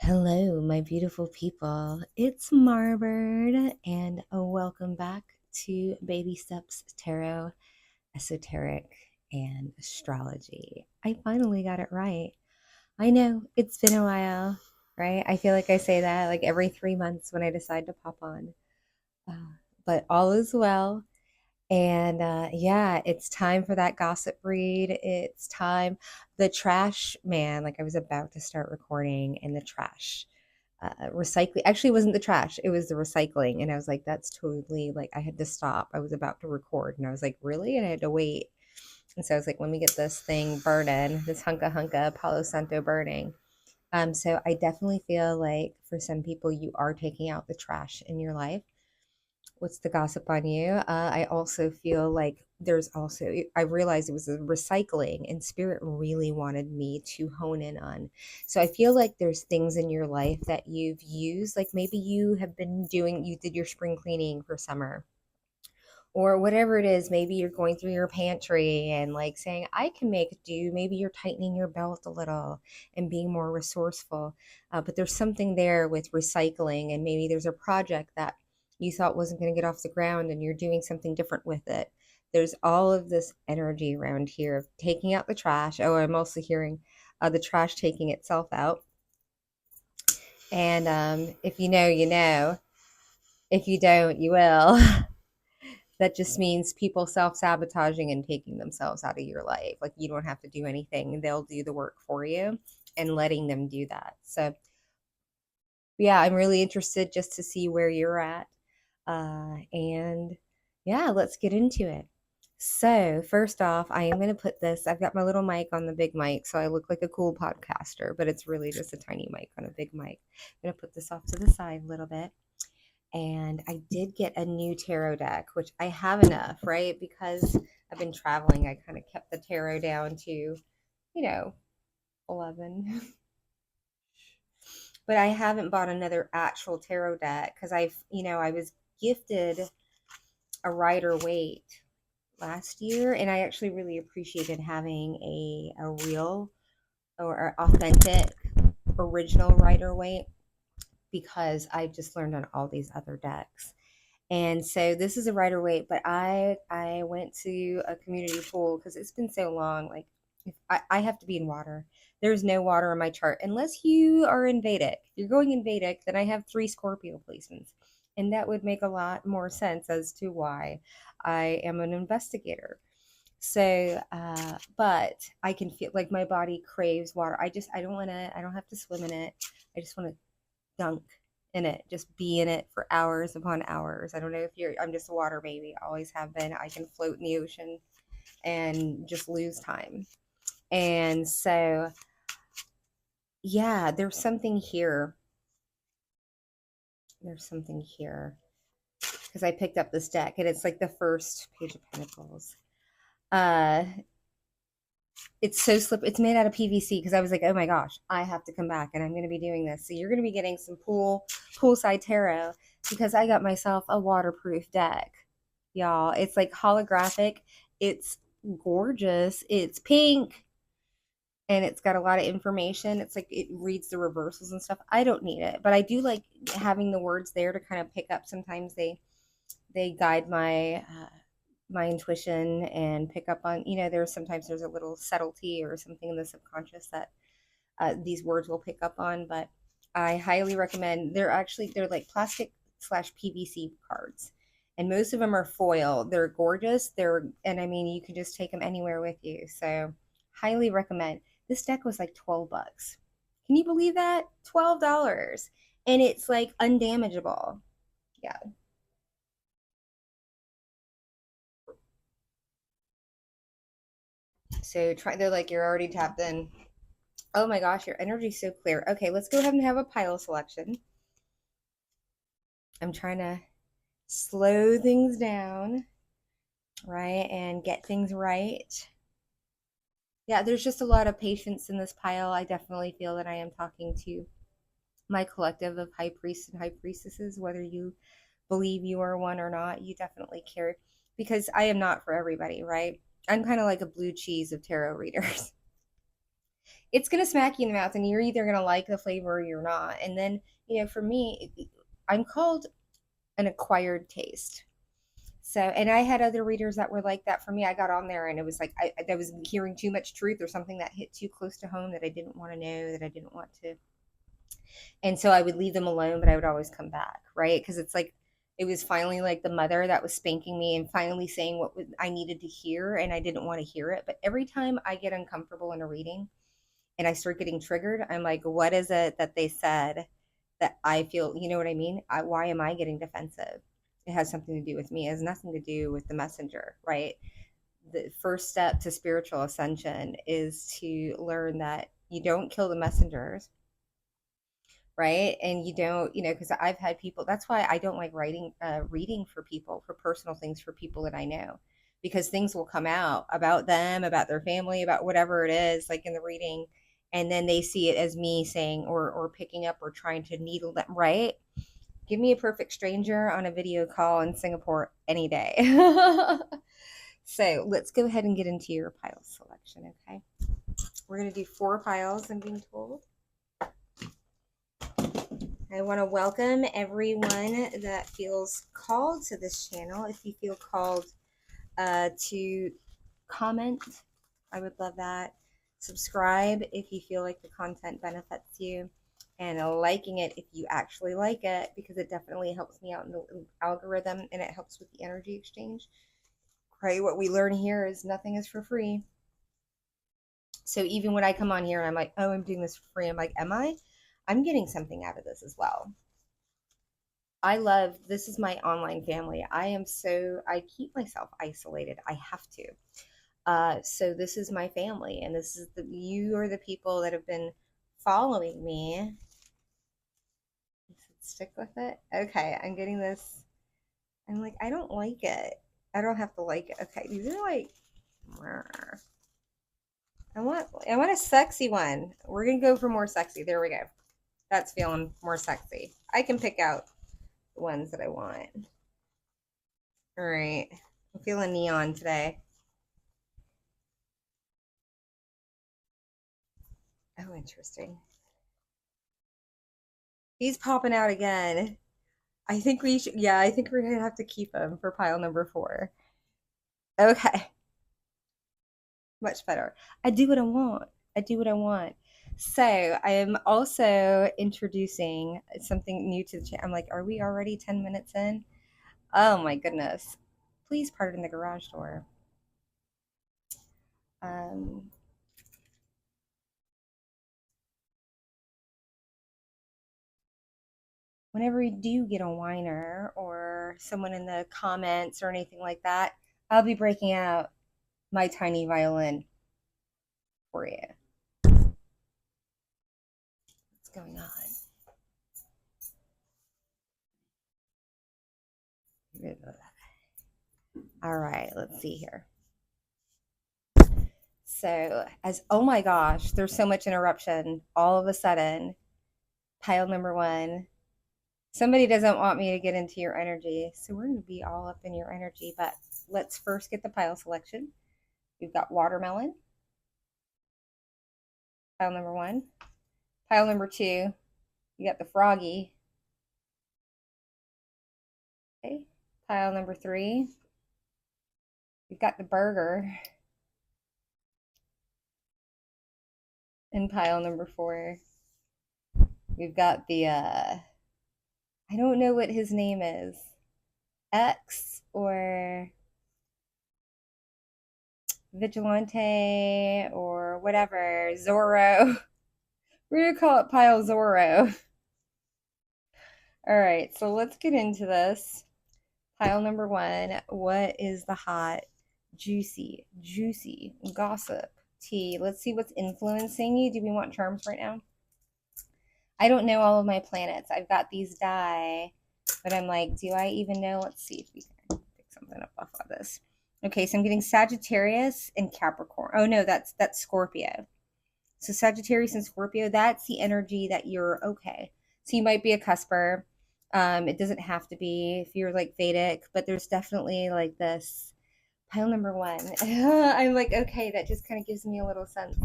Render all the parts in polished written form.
Hello, my beautiful people. It's Marbird, and welcome back to Baby Steps Tarot, Esoteric, and Astrology. I finally got it right. I know it's been a while, right? I feel like I say that like every 3 months when I decide to pop on. Uh, but all is well. And yeah, it's time for that gossip read. It's time. The trash man, like I was about to start recording, and the trash recycling actually wasn't the trash, it was the recycling. And I was like, that's totally like, I had to stop. I was about to record and I was like, really? And I had to wait. And so I was like, let me get this thing burning, this hunka Palo Santo burning. So I definitely feel like for some people, you are taking out the trash in your life. What's the gossip on you? I also feel like there's also, I realized it was a recycling, and Spirit really wanted me to hone in on. So I feel like there's things in your life that you've used, like maybe you have been doing, you did your spring cleaning for summer or whatever it is. Maybe you're going through your pantry and like saying, I can make do. Maybe you're tightening your belt a little and being more resourceful. But there's something there with recycling, and maybe there's a project that you thought wasn't going to get off the ground and you're doing something different with it. There's all of this energy around here of taking out the trash. Oh, I'm also hearing the trash taking itself out. And if you know, you know. If you don't, you will. That just means people self-sabotaging and taking themselves out of your life. Like, you don't have to do anything, they'll do the work for you, and letting them do that. So yeah, I'm really interested just to see where you're at. And yeah, let's get into it. So first off, I am going to put this, I've got my little mic on the big mic, so I look like a cool podcaster, but it's really just a tiny mic on a big mic. I'm going to put this off to the side a little bit. And I did get a new tarot deck, which I have enough, right? Because I've been traveling, I kind of kept the tarot down to, 11. But I haven't bought another actual tarot deck because I was gifted a Rider Waite last year, and I actually really appreciated having a real or authentic original Rider Waite, because I've just learned on all these other decks. And so this is a Rider Waite, but I went to a community pool because it's been so long. Like, if I have to be in water. There's no water in my chart unless you are in Vedic. If you're going in Vedic, then I have 3 Scorpio placements, and that would make a lot more sense as to why I am an investigator. So, but I can feel like my body craves water. I don't want to. I don't have to swim in it. I just want to dunk in it, just be in it for hours upon hours. I don't know if I'm just a water baby, always have been. I can float in the ocean and just lose time. And so, yeah, there's something here. There's something here because I picked up this deck and it's like the first Page of Pentacles. Uh, it's so slip. It's made out of PVC because I was like, oh my gosh, I have to come back and I'm going to be doing this. So you're going to be getting some poolside tarot because I got myself a waterproof deck, y'all. It's like holographic. It's gorgeous. It's pink and it's got a lot of information. It's like it reads the reversals and stuff. I don't need it, but I do like having the words there to kind of pick up. Sometimes they guide my intuition and pick up on, there's a little subtlety or something in the subconscious that these words will pick up on. But I highly recommend. They're like plastic slash PVC cards, and most of them are foil. They're gorgeous. And I mean, you can just take them anywhere with you. So highly recommend. This deck was like $12. Can you believe that? $12, and it's like undamageable. Yeah. So they're like, you're already tapped in. Oh my gosh, your energy's so clear. Okay, let's go ahead and have a pile selection. I'm trying to slow things down, right, and get things right. Yeah, there's just a lot of patience in this pile. I definitely feel that I am talking to my collective of high priests and high priestesses, whether you believe you are one or not. You definitely care, because I am not for everybody, right? I'm kind of like a blue cheese of tarot readers. it's going to smack you in the mouth, and you're either going to like the flavor or you're not. And then, for me, I'm called an acquired taste. So, and I had other readers that were like that. For me, I got on there and it was like I was hearing too much truth or something that hit too close to home that I didn't want to know, that I didn't want to. And so I would leave them alone, but I would always come back, right? Because it's like it was finally like the mother that was spanking me and finally saying what I needed to hear, and I didn't want to hear it. But every time I get uncomfortable in a reading and I start getting triggered, I'm like, what is it that they said that I feel, you know what I mean? Why am I getting defensive? It has something to do with me. It has nothing to do with the messenger, right? The first step to spiritual ascension is to learn that you don't kill the messengers, right? And you don't, because I've had people. That's why I don't like reading for people, for personal things, for people that I know, because things will come out about them, about their family, about whatever it is, like in the reading, and then they see it as me saying or picking up or trying to needle them, right? Give me a perfect stranger on a video call in Singapore any day. So let's go ahead and get into your pile selection, okay? We're going to do 4 piles, I'm being told. I want to welcome everyone that feels called to this channel. If you feel called to comment, I would love that. Subscribe if you feel like the content benefits you, and liking it if you actually like it, because it definitely helps me out in the algorithm and it helps with the energy exchange. Right? What we learn here is nothing is for free. So even when I come on here and I'm like, oh, I'm doing this for free, I'm like, am I? I'm getting something out of this as well. This is my online family. I keep myself isolated. I have to. So this is my family, and you are the people that have been following me. Stick with it. Okay, I'm getting this. I'm like, I don't like it. I don't have to like it. Okay, these are like, I want a sexy one. We're gonna go for more sexy. There we go. That's feeling more sexy. I can pick out the ones that I want. All right, I'm feeling neon today. Oh, interesting. He's popping out again. I think we should, yeah, I think we're gonna have to keep him for pile number 4. Okay, much better. I do what I want. I do what I want. So I am also introducing something new to the channel. I'm like, are we already 10 minutes in? Oh my goodness. Please pardon the garage door. Um, Whenever you do get a whiner or someone in the comments or anything like that, I'll be breaking out my tiny violin for you. What's going on? All right, let's see here. So, oh my gosh, there's so much interruption. All of a sudden, pile number 1, somebody doesn't want me to get into your energy. So, we're going to be all up in your energy, but let's first get the pile selection. We've got watermelon, pile number 1. Pile number 2, you got the froggy. Okay. Pile number 3, we've got the burger. And pile number 4, we've got the, I don't know what his name is. X or Vigilante or whatever. Zorro. We're going to call it Pile Zorro. All right, so let's get into this. Pile number 1, what is the hot, juicy gossip tea? Let's see what's influencing you. Do we want charms right now? I don't know all of my planets. I've got these die, but I'm like, do I even know? Let's see if we can pick something up off of this. Okay, so I'm getting Sagittarius and Capricorn. Oh no, that's Scorpio. So Sagittarius and Scorpio, that's the energy that you're okay. So you might be a cusper. It doesn't have to be if you're like Vedic, but there's definitely like this pile number 1. I'm like, okay, that just kind of gives me a little sense.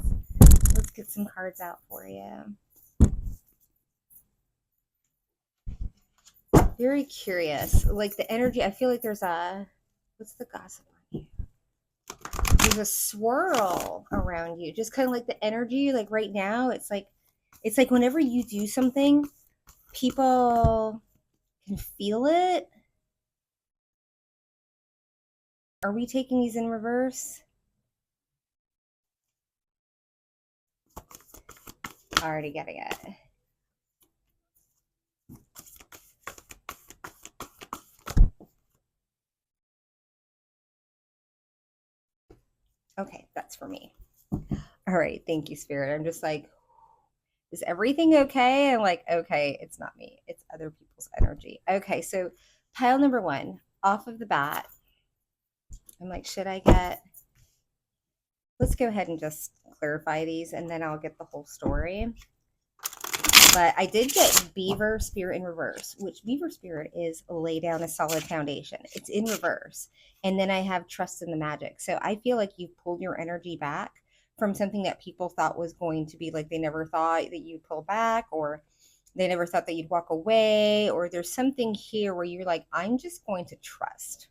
Let's get some cards out for you. Very curious. Like the energy, I feel like there's a, what's the gossip on you? There's a swirl around you. Just kind of like the energy, like right now, it's like whenever you do something, people can feel it. Are we taking these in reverse? Already getting it. Okay, that's for me. All right, thank you, Spirit. I'm just like, is everything okay? I'm like, okay, it's not me. It's other people's energy. Okay, so pile number 1, off of the bat. I'm like, should I get, let's go ahead and just clarify these and then I'll get the whole story. But I did get Beaver Spirit in reverse, which Beaver Spirit is lay down a solid foundation. It's in reverse. And then I have Trust in the Magic. So I feel like you've pulled your energy back from something that people thought was going to be like, they never thought that you'd pull back, or they never thought that you'd walk away, or there's something here where you're like, I'm just going to trust.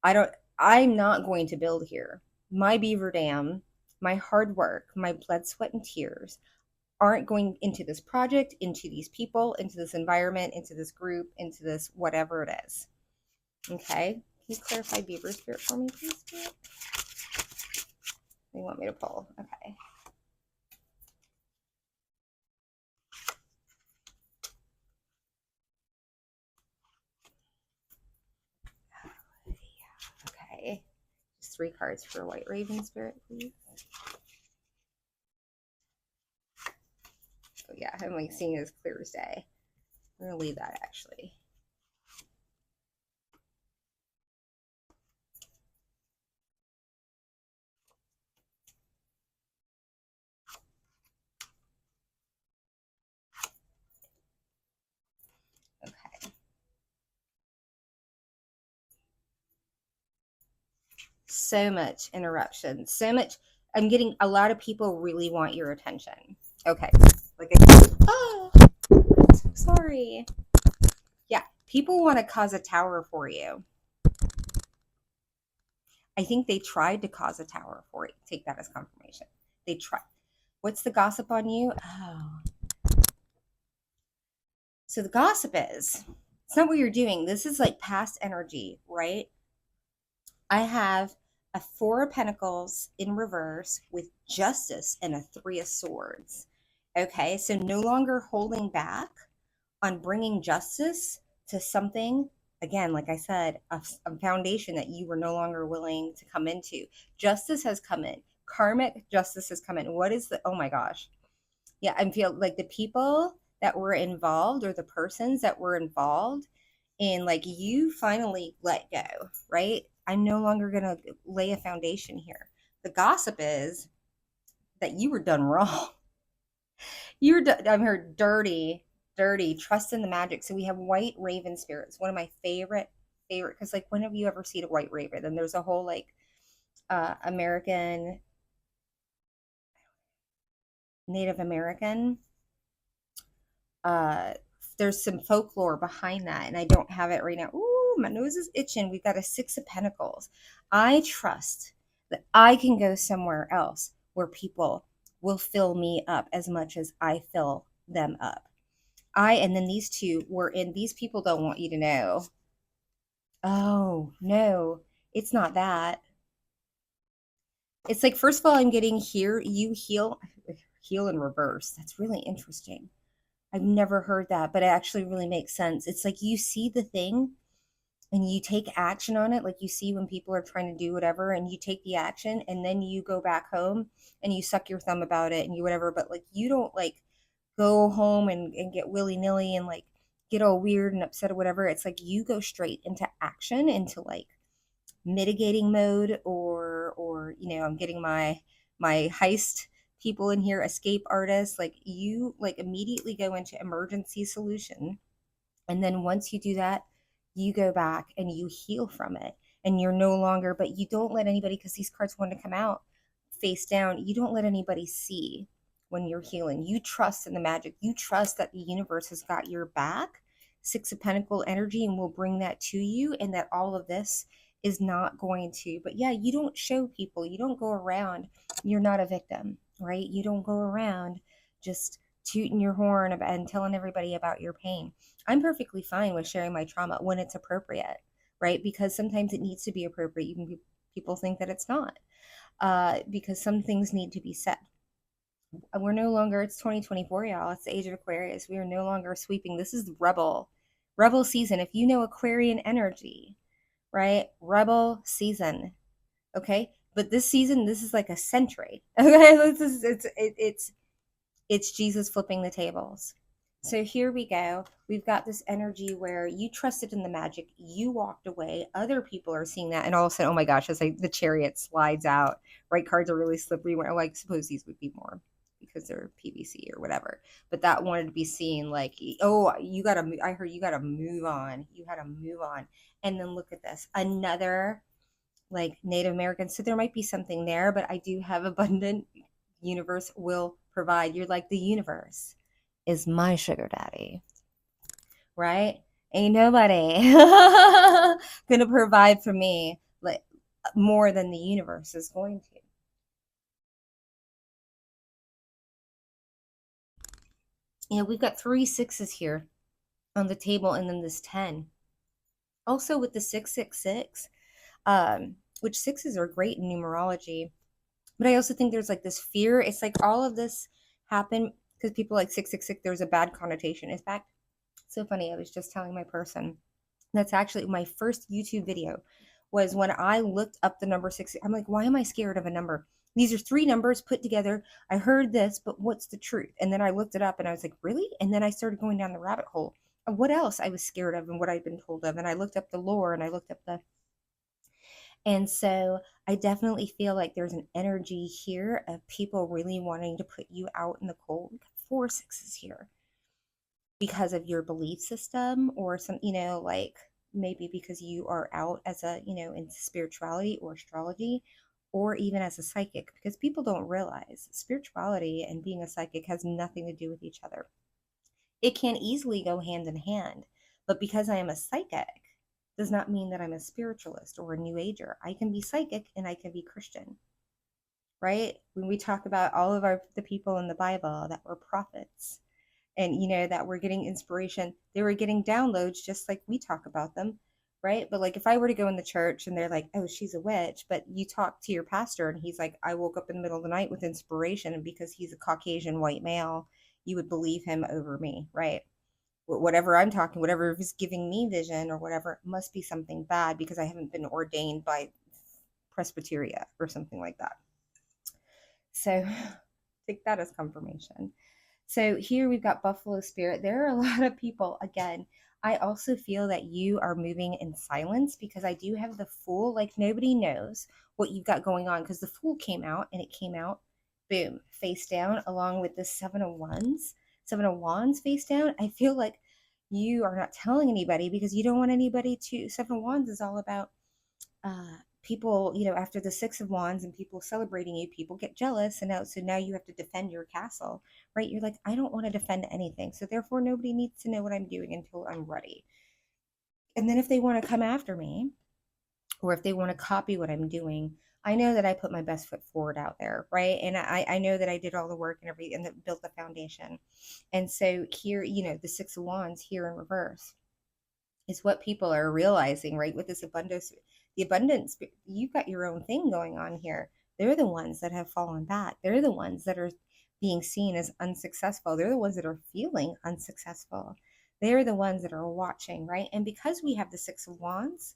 I'm not going to build here. My beaver dam, my hard work, my blood, sweat, and tears aren't going into this project, into these people, into this environment, into this group, into this whatever it is. Okay? Can you clarify Beaver Spirit for me, please, Spirit? They want me to pull. Okay. Okay. Just 3 cards for White Raven Spirit, please. Oh, yeah, I'm like seeing it as clear as day. I'm going to leave that actually. Okay. So much interruption. So much. I'm getting a lot of people really want your attention. Okay. Like oh, I'm so sorry. Yeah, people want to cause a tower for you. I think they tried to cause a tower for you. Take that as confirmation. They tried. What's the gossip on you? Oh. So the gossip is, it's not what you're doing. This is like past energy, right? I have a 4 of Pentacles in reverse with Justice and a 3 of Swords. Okay, so no longer holding back on bringing justice to something, again, like I said, a foundation that you were no longer willing to come into. Justice has come in. Karmic justice has come in. What is the, oh my gosh. Yeah, I feel like the people that were involved, or the persons that were involved in, like, you finally let go, right? I'm no longer going to lay a foundation here. The gossip is that you were done wrong. I'm here dirty, trust in the magic. So we have White Raven Spirits, one of my favorite, because like, when have you ever seen a white raven? And there's a whole like American, Native American, there's some folklore behind that, and I don't have it right now. Ooh, my nose is itching. We've got a 6 of Pentacles. I trust that I can go somewhere else where people will fill me up as much as I fill them up. And then these 2 were in, these people don't want you to know. Oh, no, it's not that. It's like, first of all, I'm getting here, you heal in reverse. That's really interesting. I've never heard that, but it actually really makes sense. It's like you see the thing and you take action on it. Like you see when people are trying to do whatever and you take the action, and then you go back home and you suck your thumb about it and you whatever. But like, you don't like go home and get willy-nilly and like get all weird and upset or whatever. It's like you go straight into action, into like mitigating mode, or I'm getting my heist people in here, escape artists. Like you like immediately go into emergency solution, and then once you do that, you go back and you heal from it, and you're no longer, but you don't let anybody, because these cards want to come out, face down, you don't let anybody see when you're healing. You trust in the magic. You trust that the universe has got your back, Six of Pentacle energy, and will bring that to you, and that all of this is not going to. But yeah, you don't show people, you don't go around, you're not a victim, right? You don't go around just tooting your horn and telling everybody about your pain. I'm perfectly fine with sharing my trauma when it's appropriate, right? Because sometimes it needs to be appropriate. Even people think that it's not, because some things need to be said. We're no longer, it's 2024, y'all. It's the age of Aquarius. We are no longer sweeping. This is rebel season. If you know Aquarian energy, right? Rebel season. Okay. But this season, this is like a century. Okay. It's Jesus flipping the tables. So here we go. We've got this energy where you trusted in the magic, you walked away. Other people are seeing that, and all of a sudden, oh my gosh, it's like the chariot slides out. Right, cards are really slippery. Like, suppose these would be more because they're PVC or whatever. But that wanted to be seen like, oh, you gotta. I heard you gotta move on. You gotta move on. And then look at this, another like Native American. So there might be something there, but I do have abundant. Universe will provide. You're like, the universe is my sugar daddy, right? Ain't nobody gonna provide for me like more than the universe is going to. We've got 3 6s here on the table, and then this 10. Also with the 666, which sixes are great in numerology, but I also think there's like this fear. It's like all of this happened because people like 666. There's a bad connotation. In fact, so funny. I was just telling my person that's actually my first YouTube video was when I looked up the number 6. I'm like, why am I scared of a number? These are 3 numbers put together. I heard this, but what's the truth? And then I looked it up and I was like, really? And then I started going down the rabbit hole of what else I was scared of and what I'd been told of. And I looked up the lore and I looked up the. And so I definitely feel like there's an energy here of people really wanting to put you out in the cold. We've got 4 6s here because of your belief system, or some, like maybe because you are out as a, in spirituality or astrology, or even as a psychic, because people don't realize spirituality and being a psychic has nothing to do with each other. It can easily go hand in hand, but because I am a psychic does not mean that I'm a spiritualist or a new ager. I can be psychic and I can be Christian, right? When we talk about all of the people in the Bible that were prophets, and that we're getting inspiration, they were getting downloads just like we talk about them, right? But like if I were to go in the church and they're like, oh, she's a witch, but you talk to your pastor and he's like, I woke up in the middle of the night with inspiration, and because he's a Caucasian white male, you would believe him over me, right? Whatever I'm talking, whatever is giving me vision or whatever, it must be something bad because I haven't been ordained by Presbyteria or something like that. So take that as confirmation. So here we've got Buffalo Spirit. There are a lot of people. Again, I also feel that you are moving in silence because I do have the Fool. Like nobody knows what you've got going on because the Fool came out, and it came out, boom, face down, along with the 7 of Wands. 7 of Wands face down. I feel like you are not telling anybody because you don't want anybody to. 7 of Wands is all about people, after the 6 of Wands and people celebrating you, people get jealous, and now you have to defend your castle, right? You're like, I don't want to defend anything, so therefore nobody needs to know what I'm doing until I'm ready. And then if they want to come after me, or if they want to copy what I'm doing, I know that I put my best foot forward out there, right? And I know that I did all the work and everything, and that built the foundation. And so here, the 6 of Wands here in reverse is what people are realizing, right? With this abundance, the abundance, you've got your own thing going on here. They're the ones that have fallen back. They're the ones that are being seen as unsuccessful. They're the ones that are feeling unsuccessful. They're the ones that are watching, right? And because we have the 6 of Wands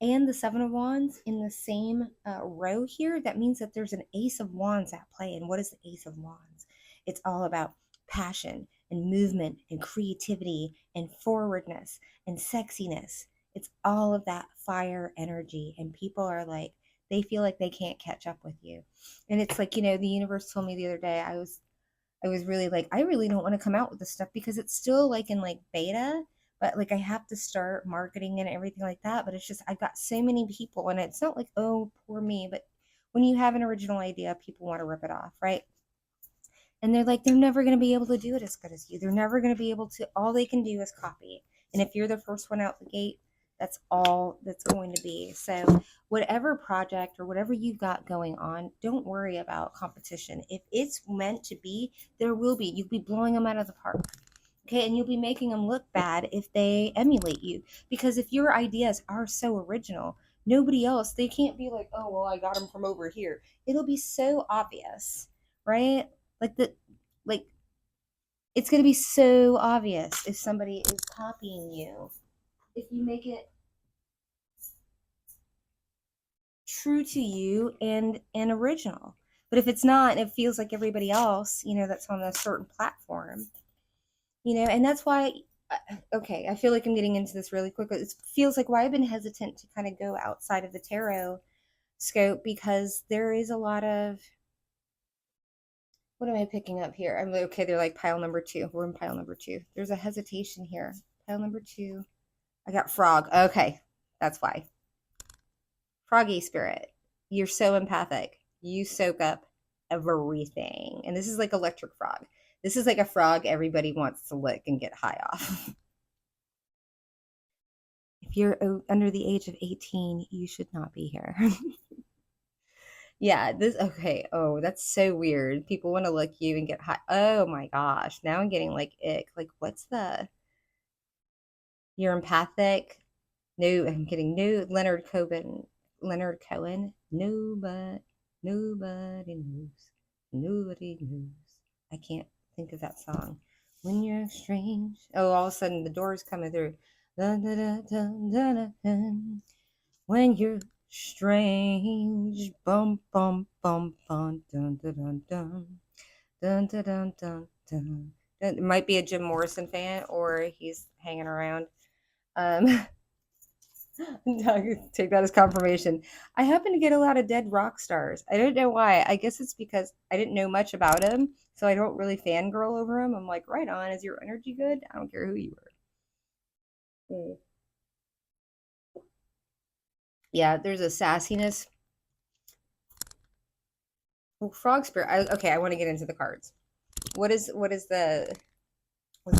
and the 7 of Wands in the same row here, that means that there's an Ace of Wands at play. And what is the Ace of Wands? It's all about passion and movement and creativity and forwardness and sexiness. It's all of that fire energy. And people are like, they feel like they can't catch up with you. And it's like, the universe told me the other day, I was really like, I really don't want to come out with this stuff because it's still like in like beta, but like I have to start marketing and everything like that. But it's just, I've got so many people, and it's not like, oh, poor me, but when you have an original idea, people want to rip it off, right? And they're like, they're never going to be able to do it as good as you. They're never going to be able to, all they can do is copy. And if you're the first one out the gate, that's all that's going to be. So, whatever project or whatever you've got going on, don't worry about competition. If it's meant to be, there will be. You'll be blowing them out of the park. Okay. And you'll be making them look bad if they emulate you. Because if your ideas are so original, nobody else, they can't be like, oh, well, I got them from over here. It'll be so obvious, right? Like the like it's going to be so obvious if somebody is copying you. If you make it true to you and original. But if it's not, and it feels like everybody else, that's on a certain platform, and that's why okay, I feel like I'm getting into this really quickly. It feels like why I've been hesitant to kind of go outside of the tarot scope, because there is a lot of, what am I picking up here? I'm like, okay, they're like pile number 2. We're in pile number 2. There's a hesitation here. Pile number 2. I got frog. Okay, that's why. Froggy spirit. You're so empathic. You soak up everything. And this is like electric frog. This is like a frog everybody wants to lick and get high off. If you're under the age of 18, you should not be here. Yeah, okay. Oh, that's so weird. People want to lick you and get high. Oh my gosh. Now I'm getting like ick. Like, you're empathic. No, I'm kidding. No, Leonard Cohen. Nobody knows. Nobody knows. I can't think of that song. When you're strange. Oh, all of a sudden the door's coming through. Dun, dun, dun, dun, dun, dun. When you're strange. Bum, bum, bum, bum, dun, dun, dun, dun. Dun, dun, dun, dun, dun. It might be a Jim Morrison fan, or he's hanging around. Take that as confirmation. I happen to get a lot of dead rock stars. I don't know why. I guess it's because I didn't know much about him, so I don't really fangirl over him. I'm like, right on. Is your energy good? I don't care who you are. Yeah, there's a sassiness. Well, frog spirit. Okay, I want to get into the cards. Let's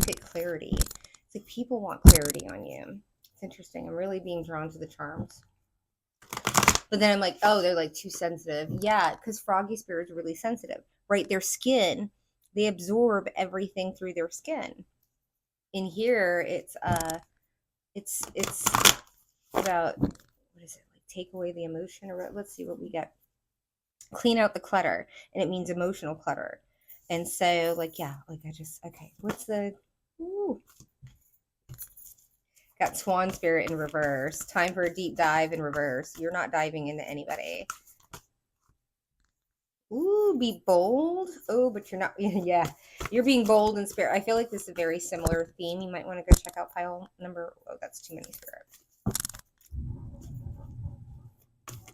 get clarity. It's like people want clarity on you. It's interesting. I'm really being drawn to the charms. But then I'm like, oh, they're like too sensitive. Yeah, because froggy spirits are really sensitive, right? Their skin, they absorb everything through their skin. In here, it's about, what is it, like take away the emotion, or let's see what we get. Clean out the clutter, and it means emotional clutter. And so, like, yeah, like okay, what's the, ooh. Got swan spirit in reverse. Time for a deep dive in reverse. You're not diving into anybody. Ooh, be bold. Oh, but you're not. Yeah, you're being bold in spirit. I feel like this is a very similar theme. You might want to go check out pile number. Oh, that's too many spirit.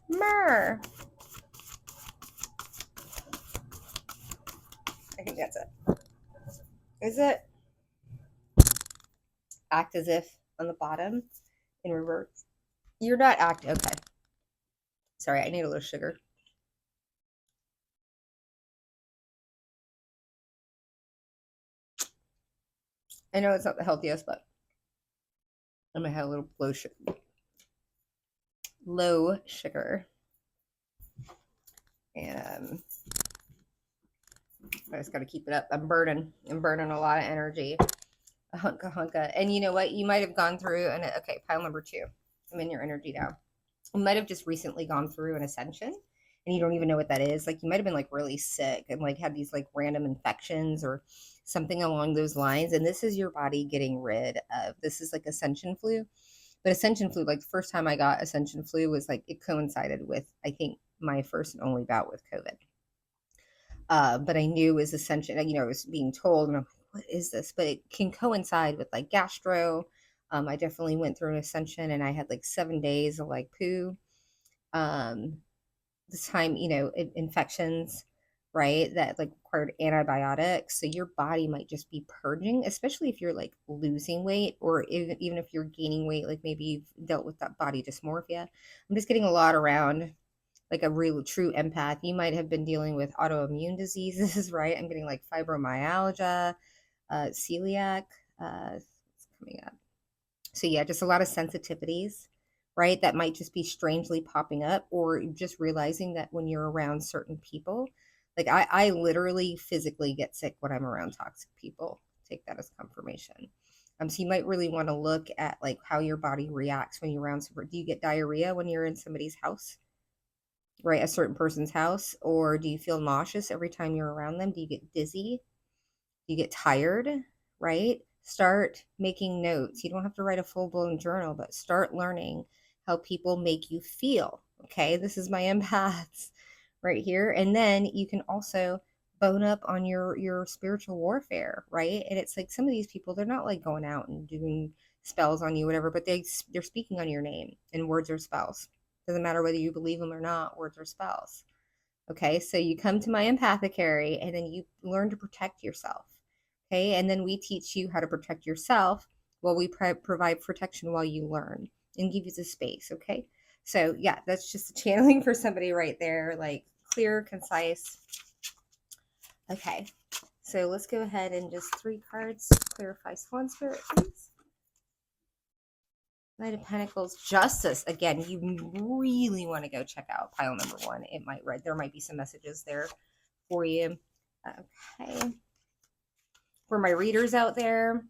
Myrrh. I think that's it. Is it? Act as if on the bottom in reverse. You're not acting. Okay. Sorry, I need a little sugar. I know it's not the healthiest, but I'm gonna have a little low sugar. And I just got to keep it up. I'm burning a lot of energy. A hunka. And you know what? You might have gone through okay, pile number 2. I'm in your energy now. You might have just recently gone through an ascension, and you don't even know what that is. Like, you might have been like really sick and like had these like random infections or something along those lines. And this is your body getting rid of, this is like ascension flu. But ascension flu, like the first time I got ascension flu was like, it coincided with, I think, my first and only bout with COVID. But I knew it was ascension, I was being told, and I'm like, what is this? But it can coincide with like gastro. I definitely went through an ascension, and I had like 7 days of like poo. This time, infections, right? That like required antibiotics. So your body might just be purging, especially if you're like losing weight, or even if you're gaining weight, like maybe you've dealt with that body dysmorphia. I'm just getting a lot around like a real true empath. You might have been dealing with autoimmune diseases, right? I'm getting like fibromyalgia, celiac, what's coming up. So yeah, just a lot of sensitivities, right? That might just be strangely popping up, or just realizing that when you're around certain people, like I literally physically get sick when I'm around toxic people. Take that as confirmation. So you might really want to look at like how your body reacts when you're around. Do you get diarrhea when you're in somebody's house, right? A certain person's house, or do you feel nauseous every time you're around them? Do you get dizzy? You get tired, right? Start making notes. You don't have to write a full blown journal, but start learning how people make you feel. Okay, this is my empaths right here. And then you can also bone up on your spiritual warfare, right? And it's like some of these people, they're not like going out and doing spells on you, whatever, but they're speaking on your name, and words are spells. Doesn't matter whether you believe them or not, words are spells. Okay, so you come to my empathicary and then you learn to protect yourself. Okay, and then we teach you how to protect yourself while we provide protection while you learn and give you the space. Okay, so yeah, that's just a channeling for somebody right there, like clear, concise. Okay, so let's go ahead and just 3 cards clarify Swan Spirit, please. Knight of Pentacles, Justice. Again, you really want to go check out pile number 1. It might read, there might be some messages there for you. Okay. For my readers out there,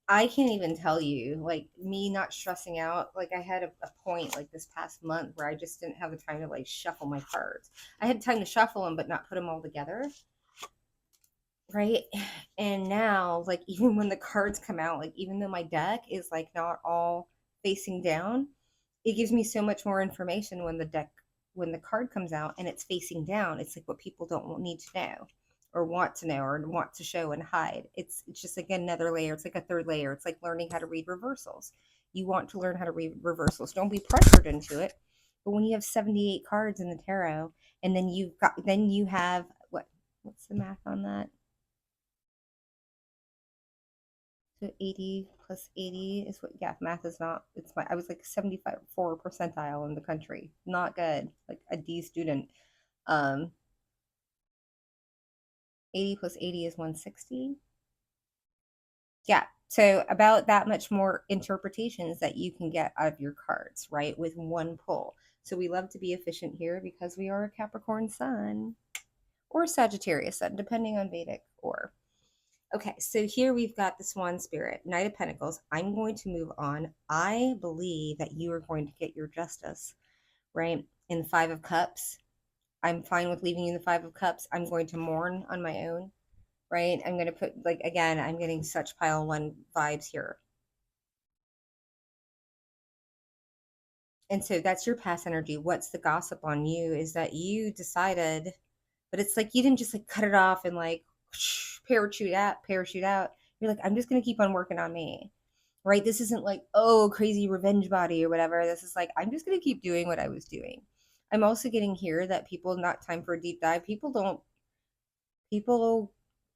I can't even tell you, like, me not stressing out. Like, I had a point like this past month where I just didn't have the time to like shuffle my cards. I had time to shuffle them, but not put them all together. Right. And now, like, even when the cards come out, like, even though my deck is like not all facing down, it gives me so much more information when the card comes out and it's facing down. It's like what people don't need to know or want to know or want to show and hide. It's just like another layer. It's like a third layer. It's like learning how to read reversals. You want to learn how to read reversals. Don't be pressured into it. But when you have 78 cards in the tarot, and then you have what's the math on that? So 80 plus 80 is what, yeah, math is not, I was like 74 percentile in the country. Not good. Like a D student. Um, 80 plus 80 is 160. Yeah. So about that much more interpretations that you can get out of your cards, right? With one pull. So we love to be efficient here because we are a Capricorn sun or Sagittarius sun, depending on Vedic or. Okay, so here we've got the Swan Spirit, Knight of Pentacles. I'm going to move on. I believe that you are going to get your justice, right? In the Five of Cups. I'm fine with leaving you in the Five of Cups. I'm going to mourn on my own, right? I'm going to put, like, again, I'm getting such pile 1 vibes here. And so that's your past energy. What's the gossip on you is that you decided, but it's like you didn't just like cut it off and like parachute out. You're like, I'm just going to keep on working on me, right? This isn't like, oh, crazy revenge body or whatever. This is like, I'm just going to keep doing what I was doing. I'm also getting here that people, not time for a deep dive. People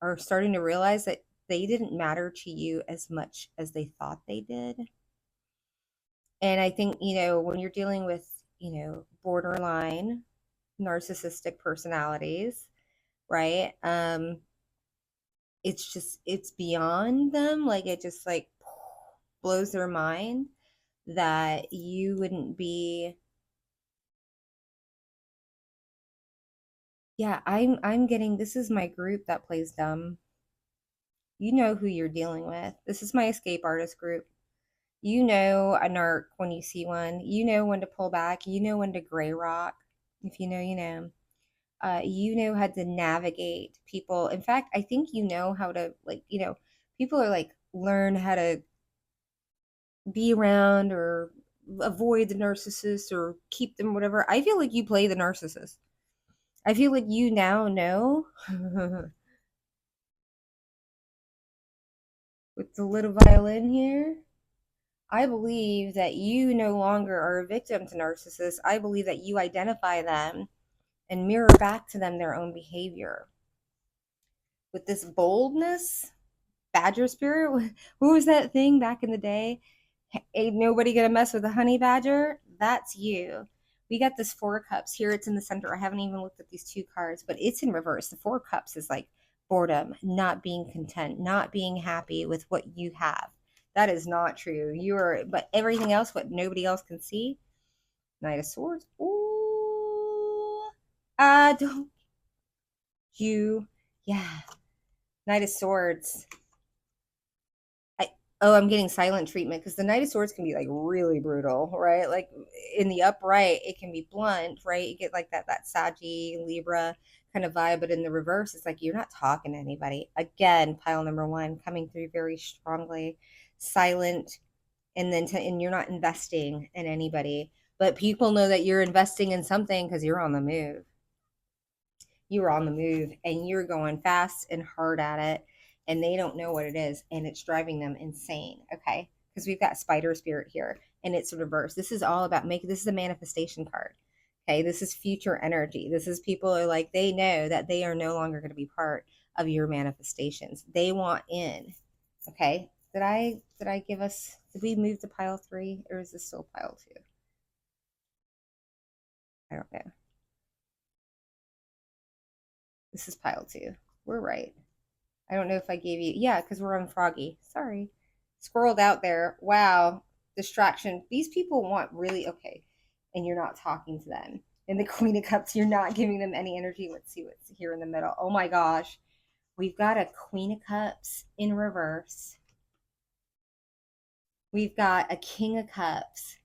are starting to realize that they didn't matter to you as much as they thought they did. And I think, when you're dealing with, borderline narcissistic personalities, right? It's beyond them. Like, it just like blows their mind that you wouldn't be. Yeah, I'm getting, this is my group that plays dumb. You know who you're dealing with. This is my escape artist group. You know a narc when you see one. You know when to pull back. You know when to gray rock. If you know, you know. You know how to navigate people. In fact, I think you know how to, like, people are like, learn how to be around or avoid the narcissist or keep them, whatever. I feel like you play the narcissist. I feel like you now know with the little violin here. I believe that you no longer are a victim to narcissists. I believe that you identify them and mirror back to them their own behavior. With this boldness, badger spirit, what was that thing back in the day? Ain't nobody gonna mess with a honey badger? That's you. We got this Four of Cups here. It's in the center. I haven't even looked at these two cards, but it's in reverse. The Four of Cups is like boredom, not being content, not being happy with what you have. That is not true. You are, but everything else, what nobody else can see. Knight of Swords. Ooh, I don't. You, yeah. Knight of Swords. I'm getting silent treatment because the Knight of Swords can be like really brutal, right? Like in the upright, it can be blunt, right? You get like that Saggy Libra kind of vibe, but in the reverse, it's like you're not talking to anybody. Again, pile number one coming through very strongly, silent, and and you're not investing in anybody, but people know that you're investing in something because you're on the move. You're on the move and you're going fast and hard at it, and they don't know what it is, and it's driving them insane. Okay, because we've got spider spirit here and it's reversed. This is all about making, this is a manifestation card. Okay, this is future energy. This is people are like, they know that they are no longer going to be part of your manifestations. They want in. Okay, did I give us, did we move to pile three or is this still pile two? I don't know. This is pile two. We're right. I don't know if I gave you, yeah, because we're on Froggy. Sorry. Scrolled out there. Wow. Distraction. These people want really, okay. And you're not talking to them. And the Queen of Cups, you're not giving them any energy. Let's see what's here in the middle. Oh my gosh. We've got a Queen of Cups in reverse. We've got a King of Cups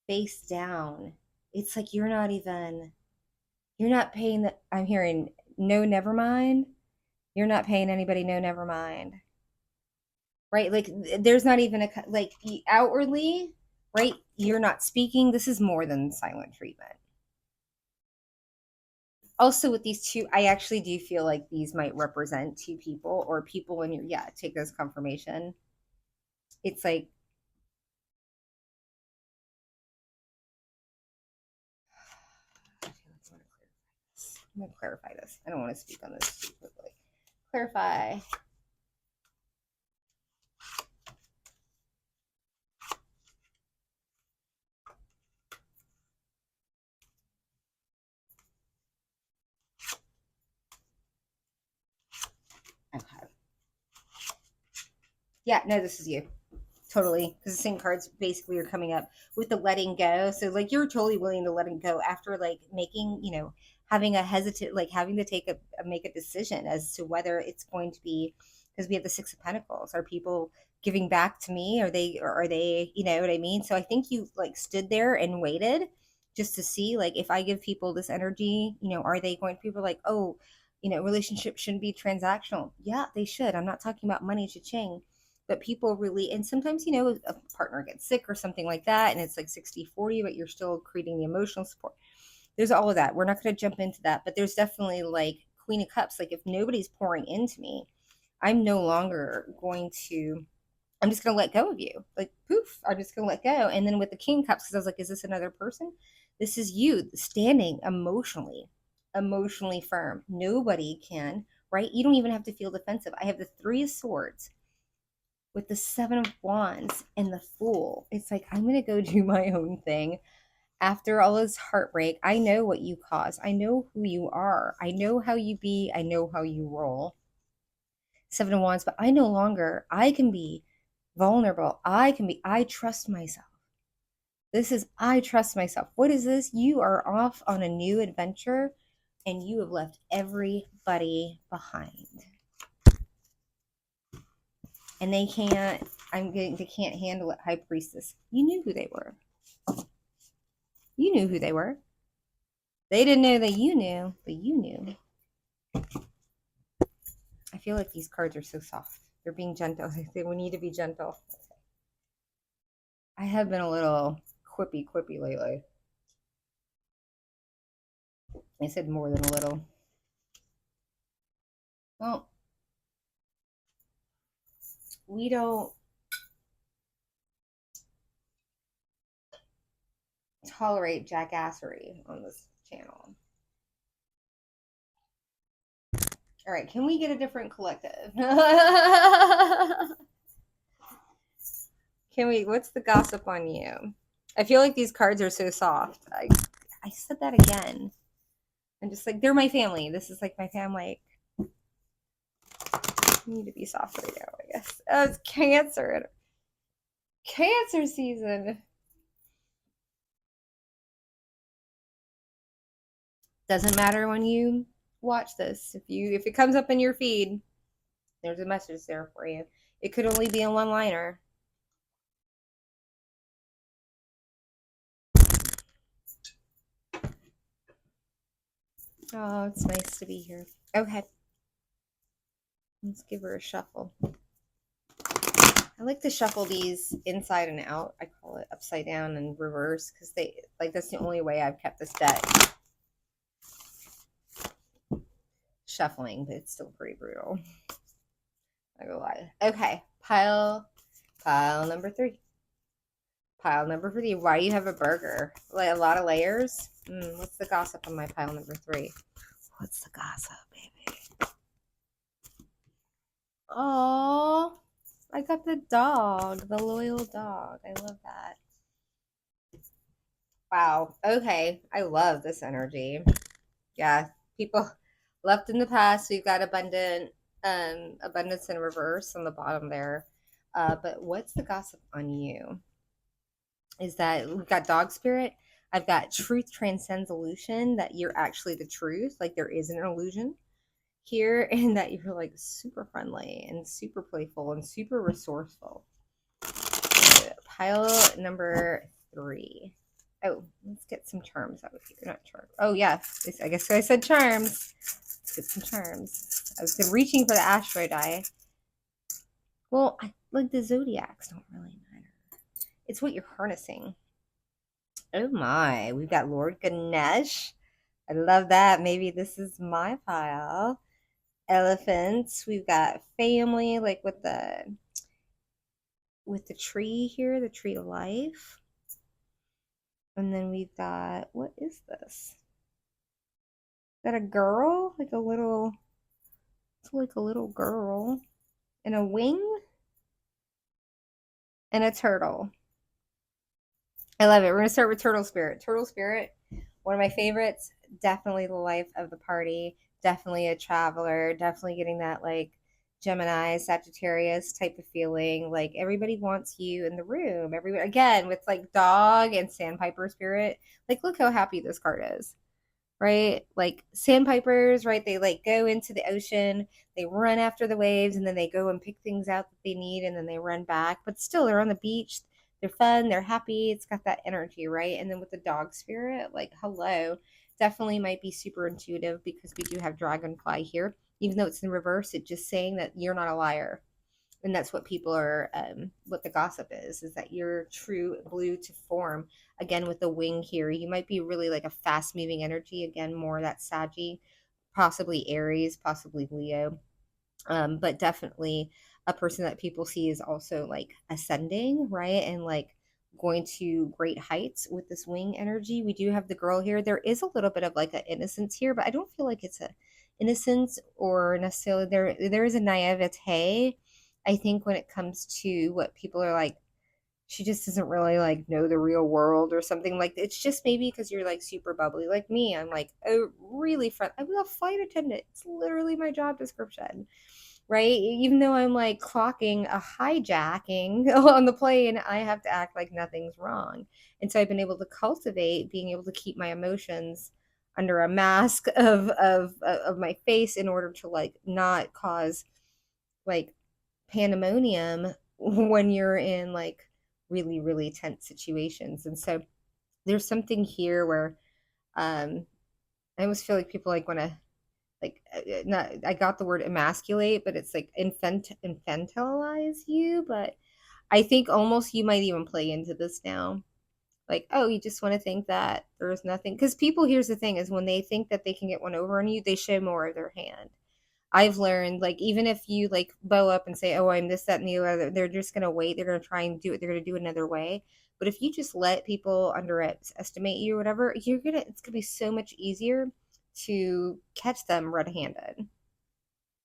face down. It's like you're not even, you're not paying the, I'm hearing no, never mind. You're not paying anybody no, never mind. Right? Like there's not even a, like outwardly, right? You're not speaking. This is more than silent treatment. Also with these two, I actually do feel like these might represent two people or people in your, yeah, take this confirmation. It's like, I'm going to clarify this. I don't want to speak on this too quickly. Clarify. Okay. Yeah, no, this is you. Totally. Because the same cards basically are coming up with the letting go. So like you're totally willing to let it go after like making, having a hesitant, like having to make a decision as to whether it's going to be, because we have the Six of Pentacles. Are people giving back to me? Are they, you know what I mean? So I think you like stood there and waited just to see like if I give people this energy, are they going to, people like, oh, relationships shouldn't be transactional. Yeah, they should. I'm not talking about money, cha-ching, but people really, and sometimes a partner gets sick or something like that and it's like 60-40, but you're still creating the emotional support. There's all of that. We're not going to jump into that, but there's definitely like Queen of Cups, like if nobody's pouring into me, I'm no longer going to, I'm just going to let go of you, like poof, I'm just going to let go. And then with the King of Cups, because I was like, is this another person? This is you standing emotionally firm. Nobody can, right? You don't even have to feel defensive. I have the Three of Swords with the Seven of Wands and the Fool. It's like, I'm going to go do my own thing. After all this heartbreak, I know what you caused. I know who you are. I know how you be. I know how you roll. Seven of Wands, but I no longer, I can be vulnerable. I trust myself. This is, I trust myself. What is this? You are off on a new adventure and you have left everybody behind. And they can't, they can't handle it. High Priestess. You knew who they were. You knew who they were. They didn't know that you knew, but you knew. I feel like these cards are so soft. They're being gentle. We need to be gentle. I have been a little quippy lately. I said more than a little. Well, we don't tolerate jackassery on this channel. All right, can we get a different collective? Can we, what's the gossip on you? I feel like these cards are so soft. I said that again. I'm just like, they're my family. This is like my family. I need to be soft right now, I guess. Oh, it's Cancer. Cancer season. Doesn't matter when you watch this. If it comes up in your feed, there's a message there for you. It could only be a one-liner. Oh, it's nice to be here. Okay. Let's give her a shuffle. I like to shuffle these inside and out. I call it upside down and reverse because that's the only way I've kept this deck shuffling, but it's still pretty brutal. I go lie. Okay, pile number 3. Pile number 3. Why do you have a burger? Like a lot of layers. What's the gossip on my pile number 3? What's the gossip, baby? Oh, I got the dog, the loyal dog. I love that. Wow. Okay, I love this energy. Yeah, people left in the past. We've got abundance in reverse on the bottom there. But what's the gossip on you? Is that we've got dog spirit. I've got truth transcends illusion, that you're actually the truth. Like there is an illusion here, and that you're like super friendly and super playful and super resourceful. Pile number 3. Oh, let's get some charms out here. Not charms. Oh, yeah. I guess I said charms. Let's get some charms. I was reaching for the asteroid eye. Well, like the zodiacs don't really matter. It's what you're harnessing. Oh my. We've got Lord Ganesh. I love that. Maybe this is my pile. Elephants. We've got family, like with the tree here, the tree of life. And then we've got, what is this? Is that a girl? It's like a little girl. And a wing? And a turtle. I love it. We're going to start with Turtle Spirit. Turtle Spirit, one of my favorites. Definitely the life of the party. Definitely a traveler. Definitely getting that like Gemini, Sagittarius type of feeling. Like everybody wants you in the room. Everybody, again, with like dog and sandpiper spirit. Like look how happy this card is. Right? Like sandpipers, right? They like go into the ocean, they run after the waves, and then they go and pick things out that they need, and then they run back. But still, they're on the beach. They're fun. They're happy. It's got that energy, right? And then with the dog spirit, like, hello, definitely might be super intuitive because we do have dragonfly here. Even though it's in reverse, it's just saying that you're not a liar. And that's what people are what the gossip is that you're true blue to form. Again, with the wing here, you might be really like a fast moving energy. Again, more that Saggy, possibly Aries, possibly Leo, but definitely a person that people see is also like ascending, right? And like going to great heights with this wing energy. We do have the girl here. There is a little bit of like an innocence here, but I don't feel like it's a innocence or necessarily there is a naivete. I think when it comes to what people are like, she just doesn't really like know the real world or something. Like it's just maybe because you're like super bubbly like me. I'm like a really fun. I'm a flight attendant. It's literally my job description, right? Even though I'm like clocking a hijacking on the plane, I have to act like nothing's wrong. And so I've been able to cultivate being able to keep my emotions under a mask of my face in order to like not cause like pandemonium when you're in like really really tense situations. And so there's something here where I almost feel like people like want to like not I got the word emasculate, but it's like infantilize you. But I think almost you might even play into this now. Like, oh, you just want to think that there's nothing, because people, here's the thing, is when they think that they can get one over on you, they show more of their hand. I've learned, like, even if you like bow up and say, oh, I'm this, that, and the other, they're just going to wait. They're going to try and do it. They're going to do it another way. But if you just let people underestimate you or whatever, it's going to be so much easier to catch them red handed.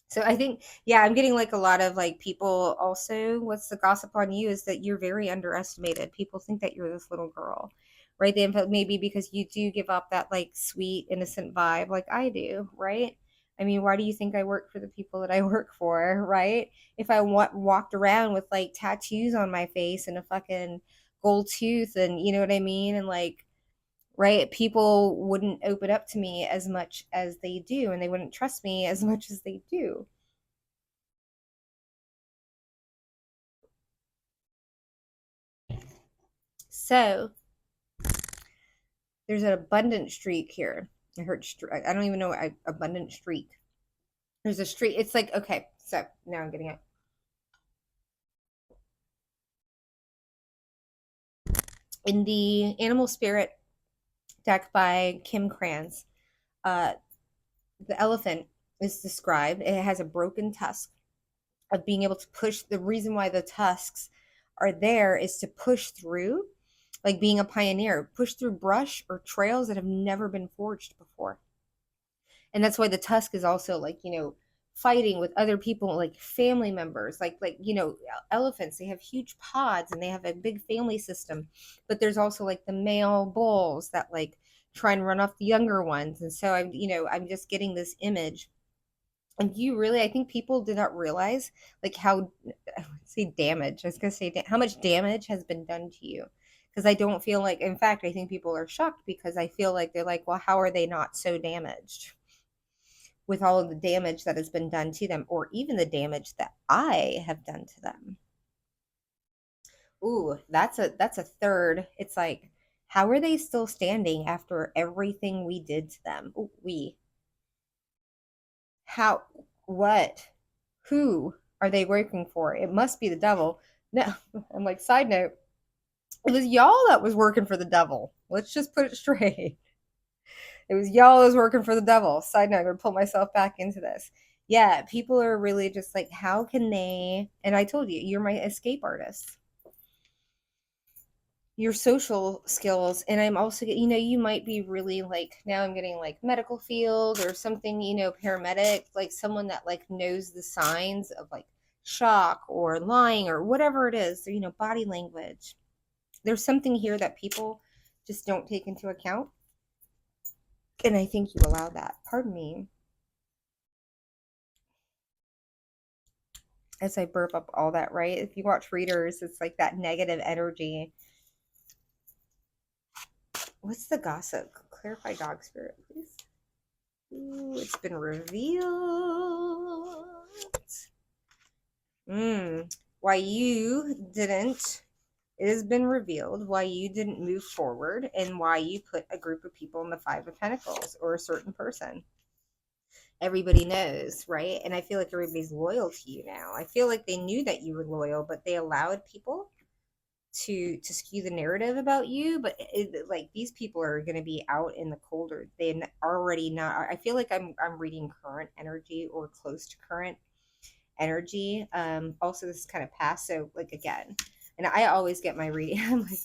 So I think, yeah, I'm getting like a lot of like people also, what's the gossip on you is that you're very underestimated. People think that you're this little girl, right? They maybe because you do give off that like sweet, innocent vibe like I do, right? I mean, why do you think I work for the people that I work for, right? If I walked around with like tattoos on my face and a fucking gold tooth and you know what I mean? And like, right, people wouldn't open up to me as much as they do and they wouldn't trust me as much as they do. So there's an abundant streak here. I heard, I don't even know what abundant streak. There's a streak. It's like, okay, so now I'm getting it. In the Animal Spirit deck by Kim Kranz, uh, the elephant is described. It has a broken tusk of being able to push. The reason why the tusks are there is to push through, like being a pioneer, push through brush or trails that have never been forged before. And that's why the tusk is also like, fighting with other people, like family members, like elephants, they have huge pods and they have a big family system, but there's also like the male bulls that like try and run off the younger ones. And so I'm just getting this image. And you really, I think people did not realize like how, I would say damage, I was gonna say how much damage has been done to you, because I don't feel like, in fact, I think people are shocked because I feel like they're like, well, how are they not so damaged with all of the damage that has been done to them, or even the damage that I have done to them. Ooh, that's a third. It's like, how are they still standing after everything we did to them? Ooh, how, what, who are they working for? It must be the devil. No, I'm like, side note, it was y'all that was working for the devil. Let's just put it straight. It was y'all that was working for the devil. Side note, I'm gonna pull myself back into this. Yeah, people are really just like, how can they? And I told you, you're my escape artist. Your social skills, and I'm also, you might be really like, now I'm getting like medical field or something, paramedic, like someone that like knows the signs of like shock or lying or whatever it is, body language. There's something here that people just don't take into account, and I think you allow that. Pardon me as I burp up all that, right? If you watch readers, it's like that negative energy. What's the gossip? Clarify dog spirit, please. Ooh, it's been revealed. Why you didn't, it has been revealed why you didn't move forward and why you put a group of people in the Five of Pentacles or a certain person. Everybody knows, right? And I feel like everybody's loyal to you now. I feel like they knew that you were loyal, but they allowed people to skew the narrative about you. But like, these people are going to be out in the colder. They already not. I feel like I'm reading current energy or close to current energy. Also, this is kind of past, so like, again, and I always get my reading. I'm like,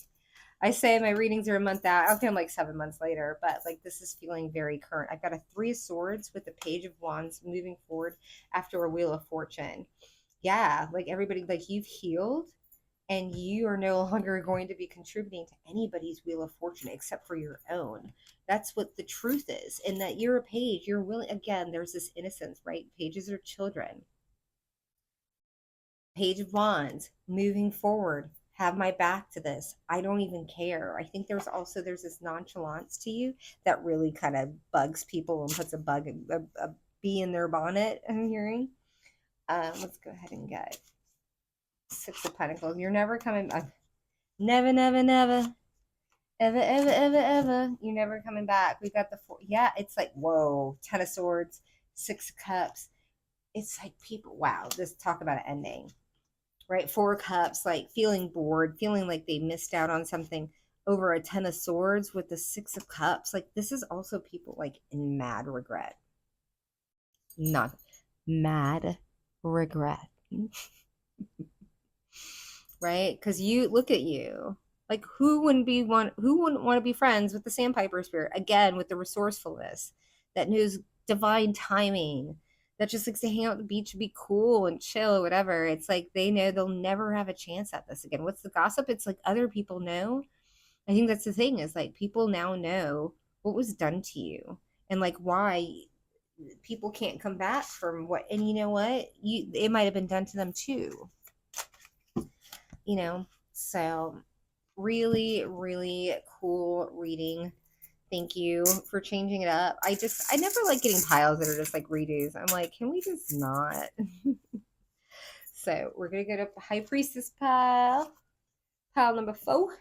I say my readings are a month out. Okay, I'm like 7 months later, but like, this is feeling very current. I've got a Three of Swords with the Page of Wands moving forward after a Wheel of Fortune. Yeah, like everybody, like, you've healed and you are no longer going to be contributing to anybody's Wheel of Fortune except for your own. That's what the truth is. And that you're a page, you're willing, again, there's this innocence, right? Pages are children. Page of Wands, moving forward, have my back to this. I don't even care. I think there's this nonchalance to you that really kind of bugs people and puts a bee in their bonnet, I'm hearing. Let's go ahead and get Six of Pentacles. You're never coming back. Never, never, never. Ever, ever, ever, ever. You're never coming back. We've got the four. Yeah, it's like, whoa. Ten of Swords, Six of Cups. It's like, people, wow, this talk about an ending. Right? Four of Cups, like feeling bored, feeling like they missed out on something, over a Ten of Swords with the Six of Cups. Like, this is also people like in mad regret. Not mad regret. Right? Because you look at you. Like, who wouldn't want to be friends with the Sandpiper spirit? Again, with the resourcefulness that knows divine timing, that just likes to hang out at the beach and be cool and chill or whatever. It's like they know they'll never have a chance at this again. What's the gossip? It's like other people know. I think that's the thing, is like people now know what was done to you and like why people can't come back from what. And you know what, it might have been done to them too, you know. So really, really cool reading. Thank you for changing it up. I never like getting piles that are just like redos. I'm like, can we just not? So we're gonna go to High Priestess pile number 4.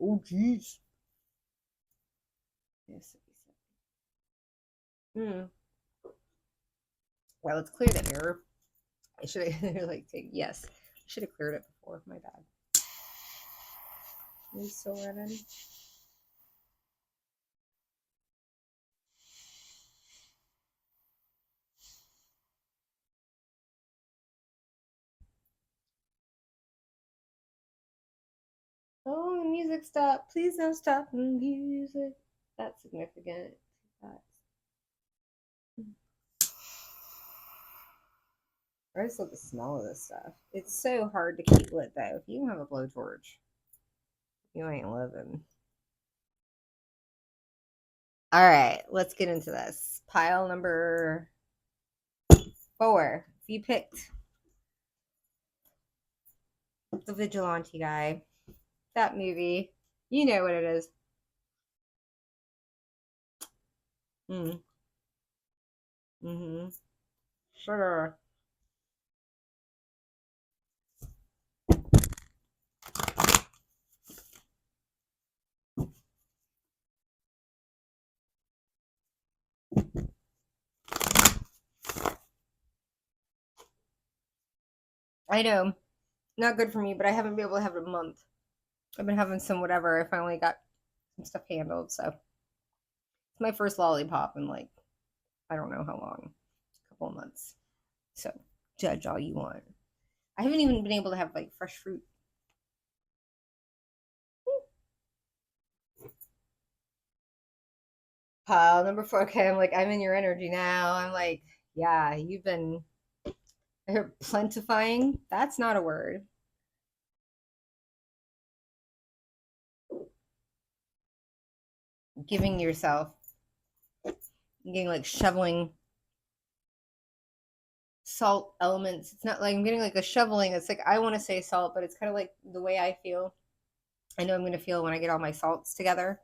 Oh jeez. Yes. Hmm. Well, let's clear the air. I should have like take, yes. I should have cleared it before. My bad. You still running? Oh, the music stopped. Please don't stop the music. That's significant. That's... I just love the smell of this stuff. It's so hard to keep lit though. If you don't have a blowtorch, you ain't living. All right, let's get into this. Pile number 4. You picked the Vigilante guy. That movie. You know what it is. Mm. Mm-hmm. Sure. I know. Not good for me, but I haven't been able to have it a month. I've been having some whatever. I finally got some stuff handled, so it's my first lollipop in like I don't know how long, a couple of months. So judge all you want. I haven't even been able to have like fresh fruit. Pile number 4. Okay, I'm like, I'm in your energy now. I'm like, yeah, you've been plentifying. That's not a word. Giving yourself, getting like shoveling salt elements. It's not like I'm getting like a shoveling. It's like I want to say salt, but it's kind of like the way I feel. I know I'm going to feel when I get all my salts together.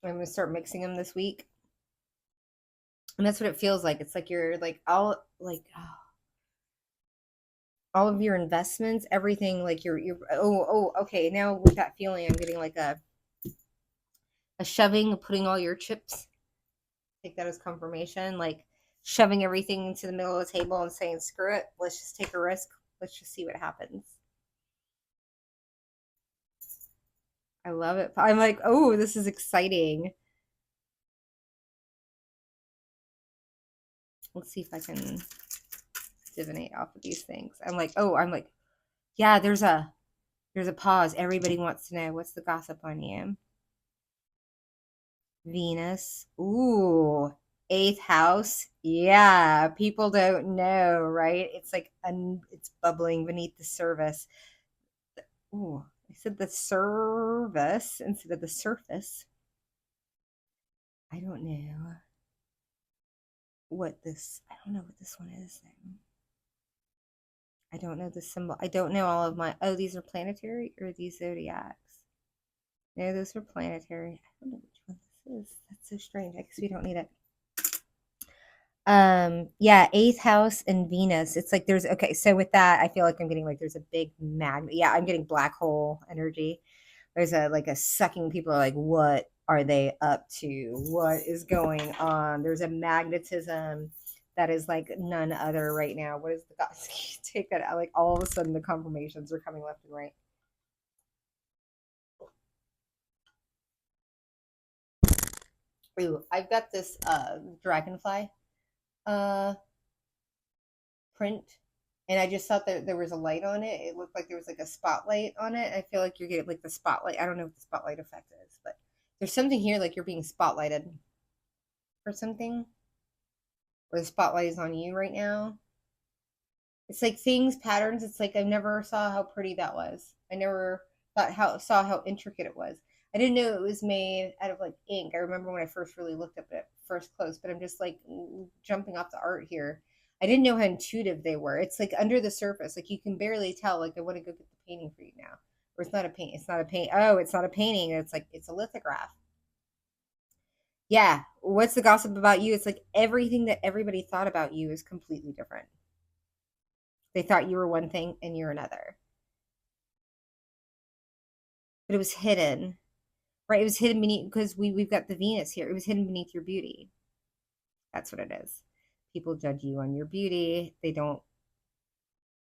I'm going to start mixing them this week. And that's what it feels like. It's like you're like all of your investments, everything, like you're okay. Now with that feeling, I'm getting like a shoving, putting all your chips. Take that as confirmation, like shoving everything into the middle of the table and saying, screw it, let's just take a risk. Let's just see what happens. I love it. I'm like, oh, this is exciting. Let's see if I can divinate off of these things. I'm like, yeah, there's a pause. Everybody wants to know what's the gossip on you. Venus. Ooh, 8th house. Yeah, people don't know, right? It's like it's bubbling beneath the surface. Ooh, I said the service instead of the surface. I don't know I don't know what this one is then. I don't know the symbol. I don't know all of my, oh, these are planetary or these zodiacs? No, those are planetary. I don't know which one this is. That's so strange. I guess we don't need it. Yeah, 8th house and Venus. It's like there's okay, so with that, I feel like I'm getting like there's a big magnet. Yeah, I'm getting black hole energy. There's a like a sucking, people are like, what are they up to? What is going on? There's a magnetism that is like none other right now. What is the god? Take that out. Like all of a sudden the confirmations are coming left and right. Ooh, I've got this dragonfly uh print, and I just thought that there was a light on it. It looked like there was like a spotlight on it. I feel like you're getting like the spotlight. I don't know what the spotlight effect is, but there's something here like you're being spotlighted for something. or the spotlight is on you right now. It's like things, patterns. It's like I never saw how pretty that was. I never saw how intricate it was. I didn't know it was made out of like ink. I remember when I first really looked at it first close, but I'm just like jumping off the art here. I didn't know how intuitive they were. It's like under the surface, like you can barely tell. Like I want to go get the painting for you now, or it's not a paint. It's not a paint. Oh, it's not a painting. It's like it's a lithograph. Yeah. What's the gossip about you? It's like everything that everybody thought about you is completely different. They thought you were one thing and you're another. But it was hidden, right? It was hidden beneath because we've got the Venus here. It was hidden beneath your beauty. That's what it is. People judge you on your beauty. They don't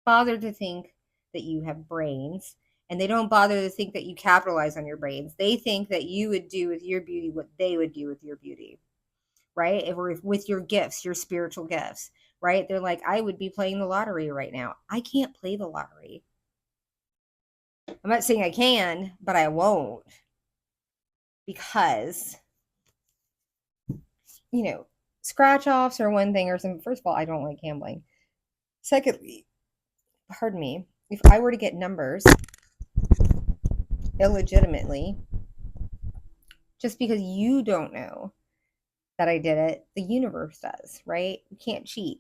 bother to think that you have brains, and they don't bother to think that you capitalize on your brains. They think that you would do with your beauty what they would do with your beauty, right? Or with your gifts, your spiritual gifts, right? They're like, I would be playing the lottery right now. I can't play the lottery. I'm not saying I can, but I won't, because scratch offs are one thing or something. First of all, I don't like gambling. Secondly, pardon me, if I were to get numbers illegitimately, just because you don't know that I did it, the universe does, right? You can't cheat.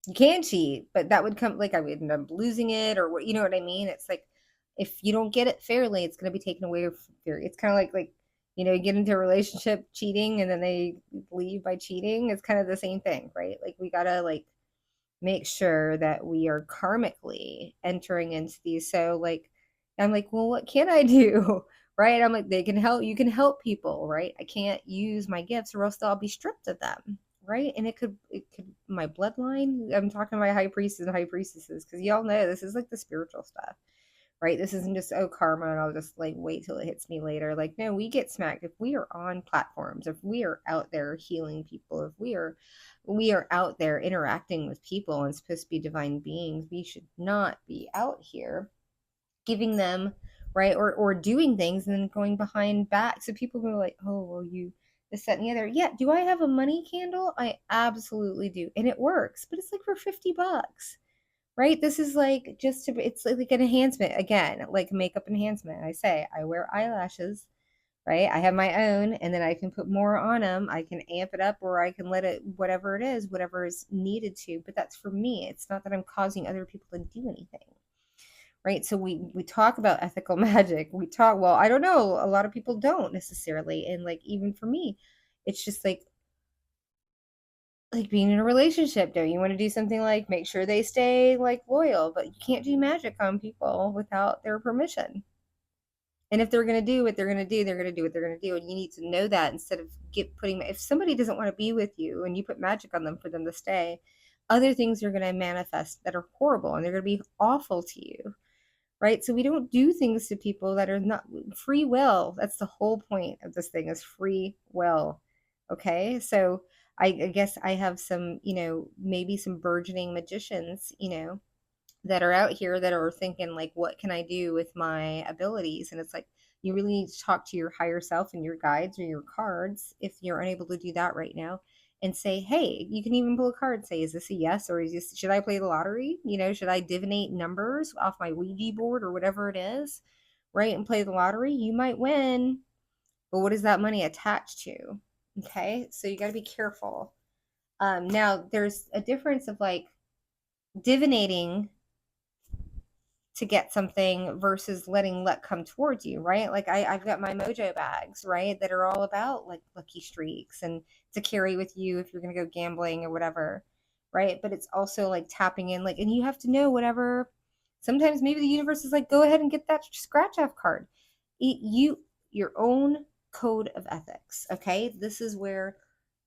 You can cheat, but that would come like I would end up losing it, or what, you know what I mean? It's like if you don't get it fairly, it's going to be taken away fairly. It's kind of like you get into a relationship cheating and then they leave by cheating. It's kind of the same thing, right? Like we gotta like make sure that we are karmically entering into these. So like I'm like, well, what can I do? Right? I'm like, they can help, you can help people, right? I can't use my gifts or else I'll be stripped of them. Right. And it could my bloodline. I'm talking about high priests and high priestesses because y'all know this is like the spiritual stuff, right? This isn't just karma and I'll just like wait till it hits me later. Like no, we get smacked if we are on platforms, if we are out there healing people, if we are out there interacting with people and supposed to be divine beings. We should not be out here giving them, right, or doing things and then going behind back. So people go like, oh well, you this, that, and the other. Yeah, do I have a money candle? I absolutely do, and it works, but it's like for $50, right? This is like just to, it's like an enhancement again, like makeup enhancement. I say I wear eyelashes, right? I have my own, and then I can put more on them. I can amp it up, or I can let it, whatever it is, whatever is needed to. But that's for me. It's not that I'm causing other people to do anything, right? So we talk about ethical magic. We talk, well, I don't know. A lot of people don't necessarily, and like even for me, it's just like being in a relationship. Don't you want to do something like make sure they stay like loyal, but you can't do magic on people without their permission. And if they're going to do what they're going to do, they're going to do what they're going to do. And you need to know that instead of putting, if somebody doesn't want to be with you and you put magic on them for them to stay, other things are going to manifest that are horrible and they're going to be awful to you. Right. So we don't do things to people that are not free will. That's the whole point of this thing is free will. Okay. So I guess I have some, maybe some burgeoning magicians, that are out here that are thinking like, what can I do with my abilities? And it's like you really need to talk to your higher self and your guides or your cards if you're unable to do that right now, and say, hey, you can even pull a card and say, is this a yes, or is this, should I play the lottery? Should I divinate numbers off my Ouija board or whatever it is, right, and play the lottery? You might win, but what is that money attached to? Okay, so you got to be careful. Now there's a difference of like divinating to get something versus letting luck come towards you, right? Like I've got my mojo bags, right, that are all about like lucky streaks and to carry with you if you're going to go gambling or whatever, right? But it's also like tapping in, like, and you have to know whatever. Sometimes maybe the universe is like, go ahead and get that scratch off card. Your own code of ethics, okay? This is where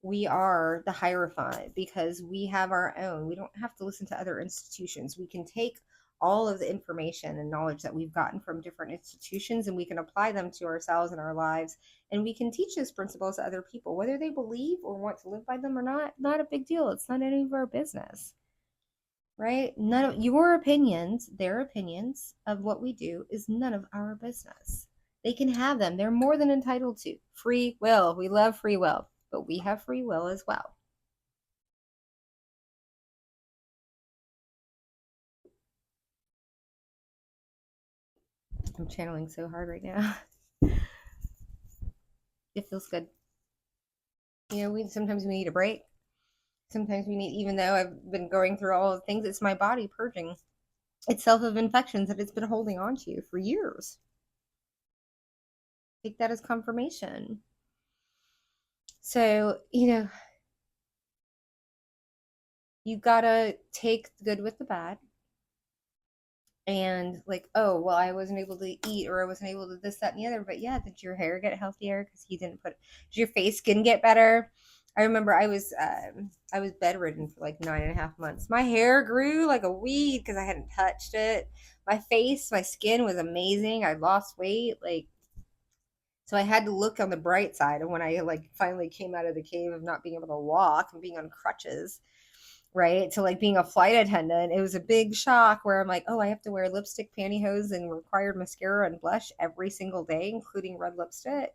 we are the Hierophant because we have our own. We don't have to listen to other institutions. We can take all of the information and knowledge that we've gotten from different institutions and we can apply them to ourselves and our lives, and we can teach those principles to other people whether they believe or want to live by them or not a big deal. It's not any of our business, right? None of your opinions, their opinions of what we do is none of our business. They can have them. They're more than entitled to. Free will. We love free will, but we have free will as well. I'm channeling so hard right now. It feels good. You know, sometimes we need a break. Sometimes we need, even though I've been going through all the things, it's my body purging itself of infections that it's been holding on to for years. Take that as confirmation. So, you gotta take the good with the bad. And like, oh, well, I wasn't able to eat, or I wasn't able to this, that, and the other. But yeah, did your hair get healthier because he didn't put? Did your face skin get better? I remember I was bedridden for like 9.5 months. My hair grew like a weed because I hadn't touched it. My face, my skin was amazing. I lost weight, like, so I had to look on the bright side. And when I like finally came out of the cave of not being able to walk and being on crutches, right, to like being a flight attendant, it was a big shock where I'm like, oh, I have to wear lipstick, pantyhose, and required mascara and blush every single day, including red lipstick.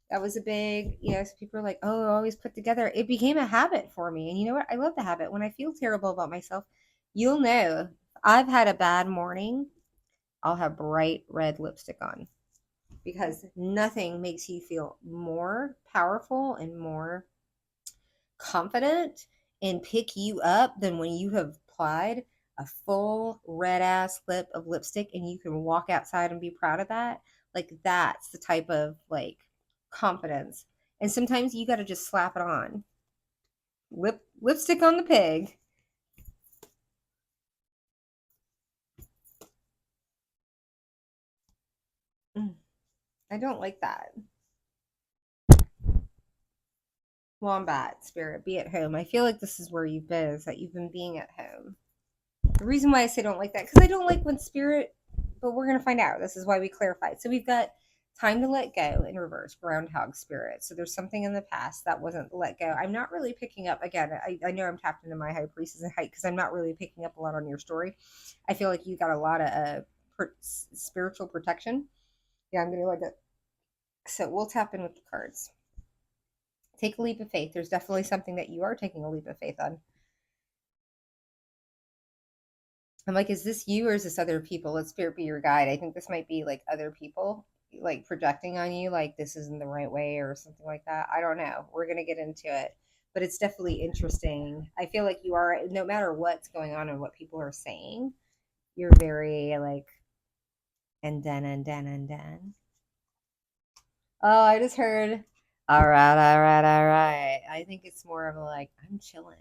That was a big, yes. People are like, oh, always put together. It became a habit for me. And you know what? I love the habit. When I feel terrible about myself, you'll know I've had a bad morning. I'll have bright red lipstick on because nothing makes you feel more powerful and more confident and pick you up than when you have applied a full red ass lip of lipstick and you can walk outside and be proud of that. Like, that's the type of like confidence. And sometimes you got to just slap it on. Lipstick on the pig. I don't like that. Wombat spirit, be at home. I feel like this is where you've been, is that you've been being at home. The reason why I say don't like that, because I don't like when spirit, but we're going to find out. This is why we clarified. So we've got time to let go in reverse, groundhog spirit. So there's something in the past that wasn't let go. I'm not really picking up, again, I know I'm tapped into my high priestess and height because I'm not really picking up a lot on your story. I feel like you got a lot of spiritual protection. Yeah, I'm going to like it. So we'll tap in with the cards. Take a leap of faith. There's definitely something that you are taking a leap of faith on. I'm like, is this you or is this other people? Let spirit be your guide. I think this might be like other people like projecting on you, like this isn't the right way or something like that. I don't know. We're going to get into it, but it's definitely interesting. I feel like you are, no matter what's going on and what people are saying, you're very like, and then. Oh, I just heard, all right, all right, all right. I think it's more of a like, I'm chilling.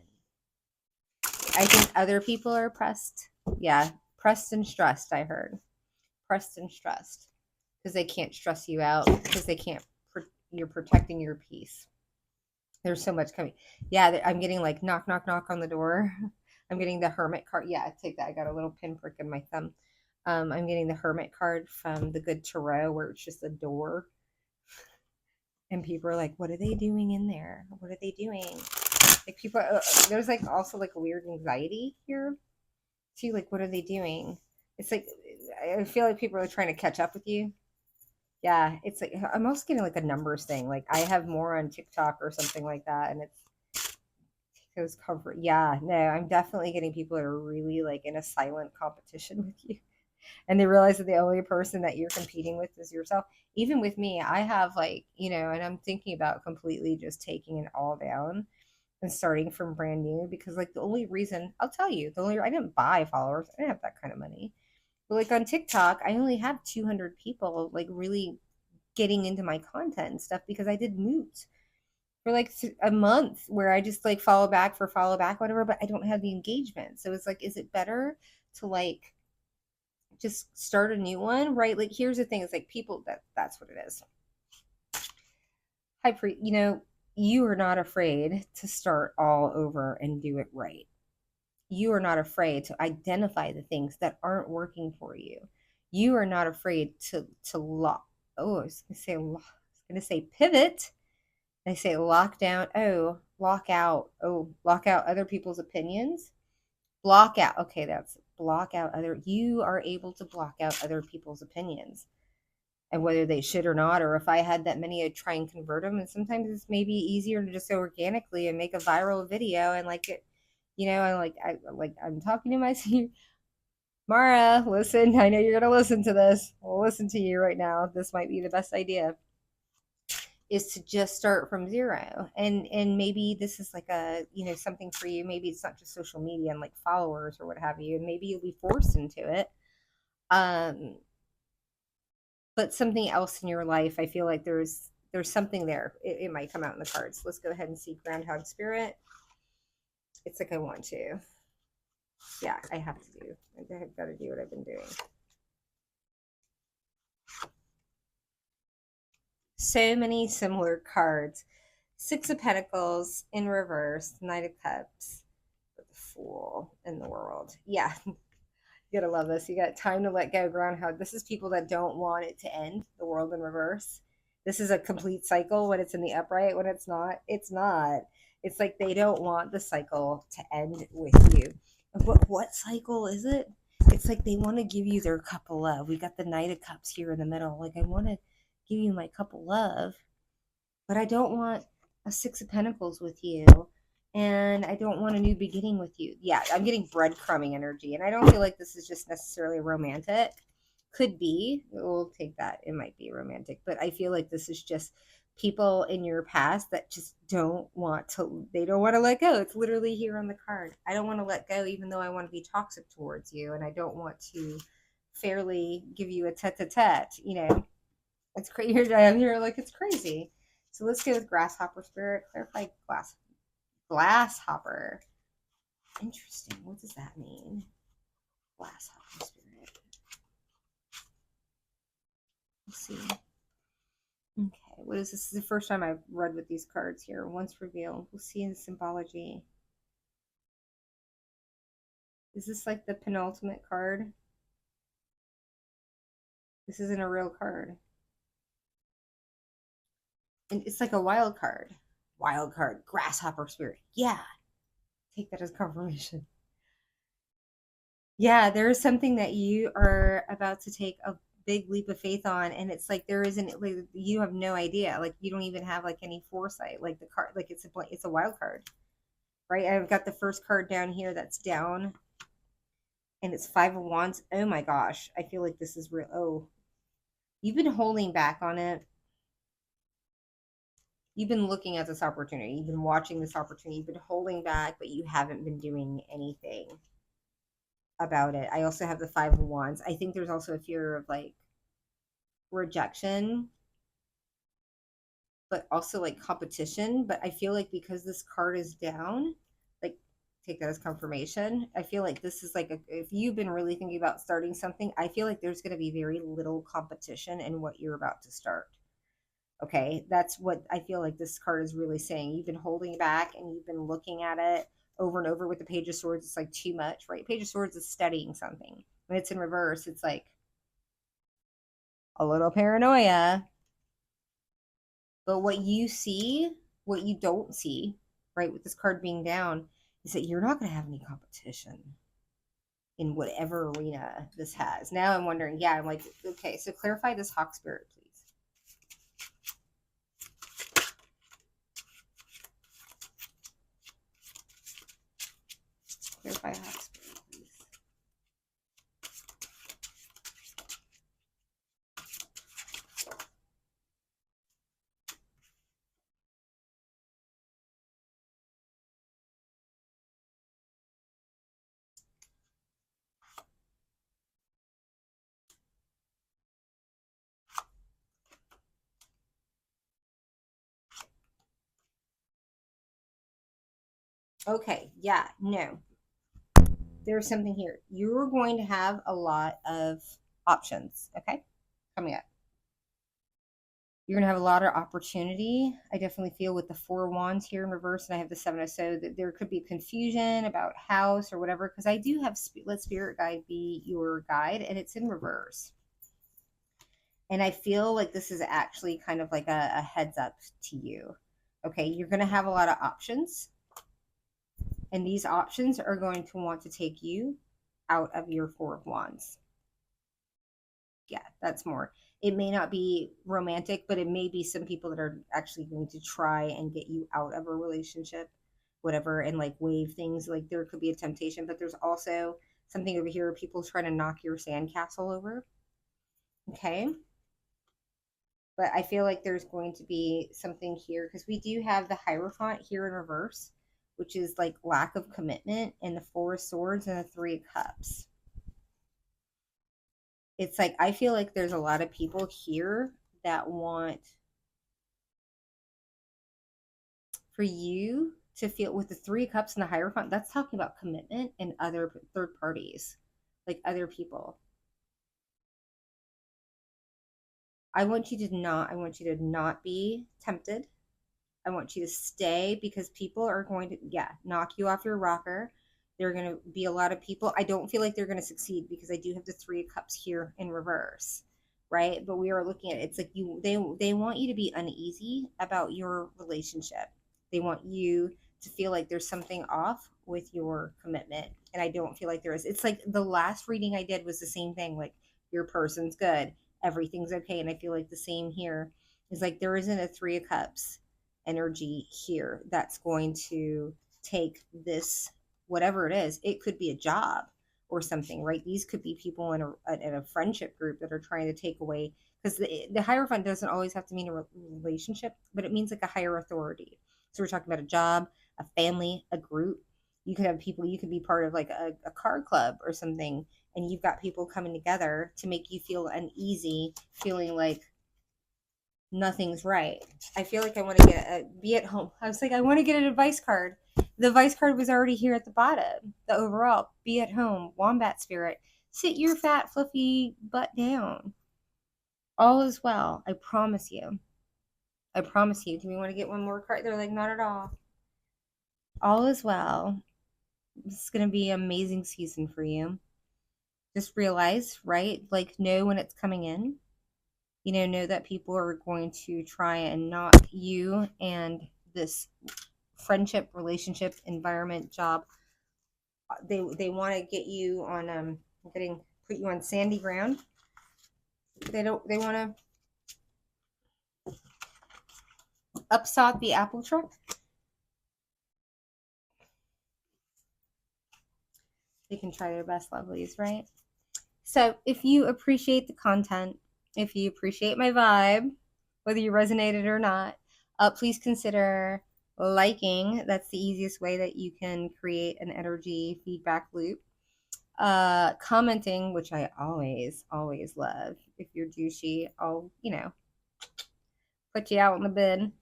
I think other people are pressed. Yeah, pressed and stressed, I heard. Pressed and stressed because they can't stress you out because they can't, you're protecting your peace. There's so much coming. Yeah, I'm getting like knock, knock, knock on the door. I'm getting the hermit card. Yeah, take that. I got a little pinprick in my thumb. I'm getting the hermit card from the Good Tarot where it's just a door. And people are like, what are they doing in there? What are they doing? Like people, there's like also like a weird anxiety here too. Like, what are they doing? It's like, I feel like people are trying to catch up with you. Yeah, it's like I'm also getting like a numbers thing. Like I have more on TikTok or something like that, and it's comfort. Yeah, no, I'm definitely getting people that are really like in a silent competition with you, and they realize that the only person that you're competing with is yourself. Even with me, I have like, and I'm thinking about completely just taking it all down and starting from brand new because like the only reason I'll tell you, the only I didn't buy followers, I didn't have that kind of money. But like on TikTok, I only have 200 people like really getting into my content and stuff because I did moots for like a month where I just like follow back, whatever, but I don't have the engagement. So it's like, is it better to like just start a new one? Right. Like, here's the thing. It's like people that's what it is. You are not afraid to start all over and do it right. You are not afraid to identify the things that aren't working for you. You are not afraid to lock. Oh, I was gonna say pivot. I say lock down. Oh, lock out. Oh, lock out other people's opinions. Block out. Okay, that's block out other. You are able to block out other people's opinions and whether they should or not, or if I had that many, I'd try and convert them. And sometimes it's maybe easier to just go organically and make a viral video and like it, I'm like I'm talking to Mara, listen, I know you're going to listen to this. We'll listen to you right now. This might be the best idea is to just start from zero. And maybe this is like a, something for you. Maybe it's not just social media and like followers or what have you, and maybe you'll be forced into it. But something else in your life, I feel like there's something there. It might come out in the cards. Let's go ahead and see Groundhog Spirit. It's like I want to. Yeah, I have to do. I've got to do what I've been doing. So many similar cards. Six of Pentacles in reverse, Knight of Cups, the Fool in the world. Yeah, you gotta love this. You got time to let go, Groundhog. This is people that don't want it to end, the world in reverse. This is a complete cycle when it's in the upright. When it's not, it's not. It's like they don't want the cycle to end with you. What cycle is it? It's like they want to give you their cup of love. We got the Knight of Cups here in the middle. Like, I want to give you my cup of love, but I don't want a Six of Pentacles with you. And I don't want a new beginning with you. Yeah, I'm getting breadcrumbing energy. And I don't feel like this is just necessarily romantic. Could be. We'll take that. It might be romantic. But I feel like this is just people in your past that just they don't want to let go. It's literally here on the card. I don't want to let go, even though I want to be toxic towards you. And I don't want to fairly give you a tete-a-tete, It's crazy. You're like, it's crazy. So let's go with Grasshopper Spirit. Clarify Glasshopper. Interesting. What does that mean? Glasshopper Spirit. Let's see. Okay. What is this? This is the first time I've read with these cards here. Once revealed. We'll see in the symbology. Is this like the penultimate card? This isn't a real card. And it's like a wild card. Wild card. Grasshopper Spirit. Yeah. Take that as confirmation. Yeah, there is something that you are about to take a big leap of faith on, and it's like there isn't, like, you have no idea, like you don't even have like any foresight, like the card, like it's a wild card, right? I've got the first card down here that's down, and it's Five of Wands. Oh my gosh, I feel like this is real. Oh, you've been holding back on it. You've been looking at this opportunity. You've been watching this opportunity. You've been holding back, but you haven't been doing anything about it. I also have the Five of Wands. I think there's also a fear of like rejection, but also like competition. But I feel like because this card is down, like, take that as confirmation. I feel like this is like if you've been really thinking about starting something, I feel like there's going to be very little competition in what you're about to start. Okay, that's what I feel like this card is really saying. You've been holding back and you've been looking at it over and over with the Page of Swords. It's like too much, right? Page of Swords is studying something. When it's in reverse, it's like a little paranoia. But what you see, what you don't see, right, with this card being down, is that you're not going to have any competition in whatever arena this has. Now I'm wondering, yeah, I'm like, okay, so clarify this Hawk Spirit, please. Clarify Hawk Spirit, please. Okay, yeah, no. There's something here. You're going to have a lot of options, okay, coming up. You're going to have a lot of opportunity. I definitely feel with the Four of Wands here in reverse, and I have the Seven of So that there could be confusion about house or whatever, because I do have let Spirit Guide be your guide, and it's in reverse. And I feel like this is actually kind of like a heads up to you. Okay, you're going to have a lot of options, and these options are going to want to take you out of your Four of Wands. Yeah, that's more. It may not be romantic, but it may be some people that are actually going to try and get you out of a relationship, whatever, and like wave things. Like there could be a temptation, but there's also something over here, people trying to knock your sandcastle over. Okay. But I feel like there's going to be something here because we do have the Hierophant here in reverse, which is like lack of commitment, and the Four of Swords and the Three of Cups. It's like I feel like there's a lot of people here that want for you to feel with the Three of Cups and the Hierophant. That's talking about commitment and other third parties, like other people. I want you to not be tempted. I want you to stay because people are going to, yeah, knock you off your rocker. There are going to be a lot of people. I don't feel like they're going to succeed because I do have the Three of Cups here in reverse, right? But we are looking at it's like they want you to be uneasy about your relationship. They want you to feel like there's something off with your commitment, and I don't feel like there is. It's like the last reading I did was the same thing. Like your person's good, everything's okay, and I feel like the same here is like there isn't a Three of Cups energy here that's going to take this whatever it is. It could be a job or something, right? These could be people in a friendship group that are trying to take away, because the Hierophant doesn't always have to mean a relationship, but it means like a higher authority. So we're talking about a job, a family, a group. You could have people, you could be part of like a car club or something, and you've got people coming together to make you feel uneasy, feeling like nothing's right. I feel like I want to get be at home. I was like, I want to get an advice card. The advice card was already here at the bottom. The overall, be at home, wombat spirit. Sit your fat, fluffy butt down. All is well. I promise you. I promise you. Do we want to get one more card? They're like, not at all. All is well. This is going to be an amazing season for you. Just realize, right? Like, know when it's coming in. Know that people are going to try and knock you and this friendship, relationship, environment, job. They want to get you on getting put you on sandy ground. They want to upsot the apple truck. They can try their best, lovelies, right? So if you appreciate the content, if you appreciate my vibe, whether you resonated or not, please consider liking. That's the easiest way that you can create an energy feedback loop. Commenting, which I always love. If you're douchey, I'll put you out in the bin.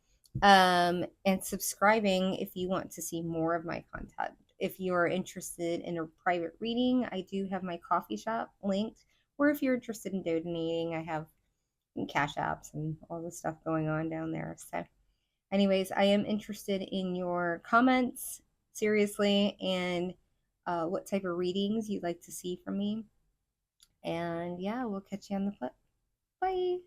And subscribing if you want to see more of my content. If you are interested in a private reading, I do have my coffee shop linked. Or if you're interested in donating, I have cash apps and all the stuff going on down there. So, anyways, I am interested in your comments, seriously, and what type of readings you'd like to see from me. And yeah, we'll catch you on the flip. Bye.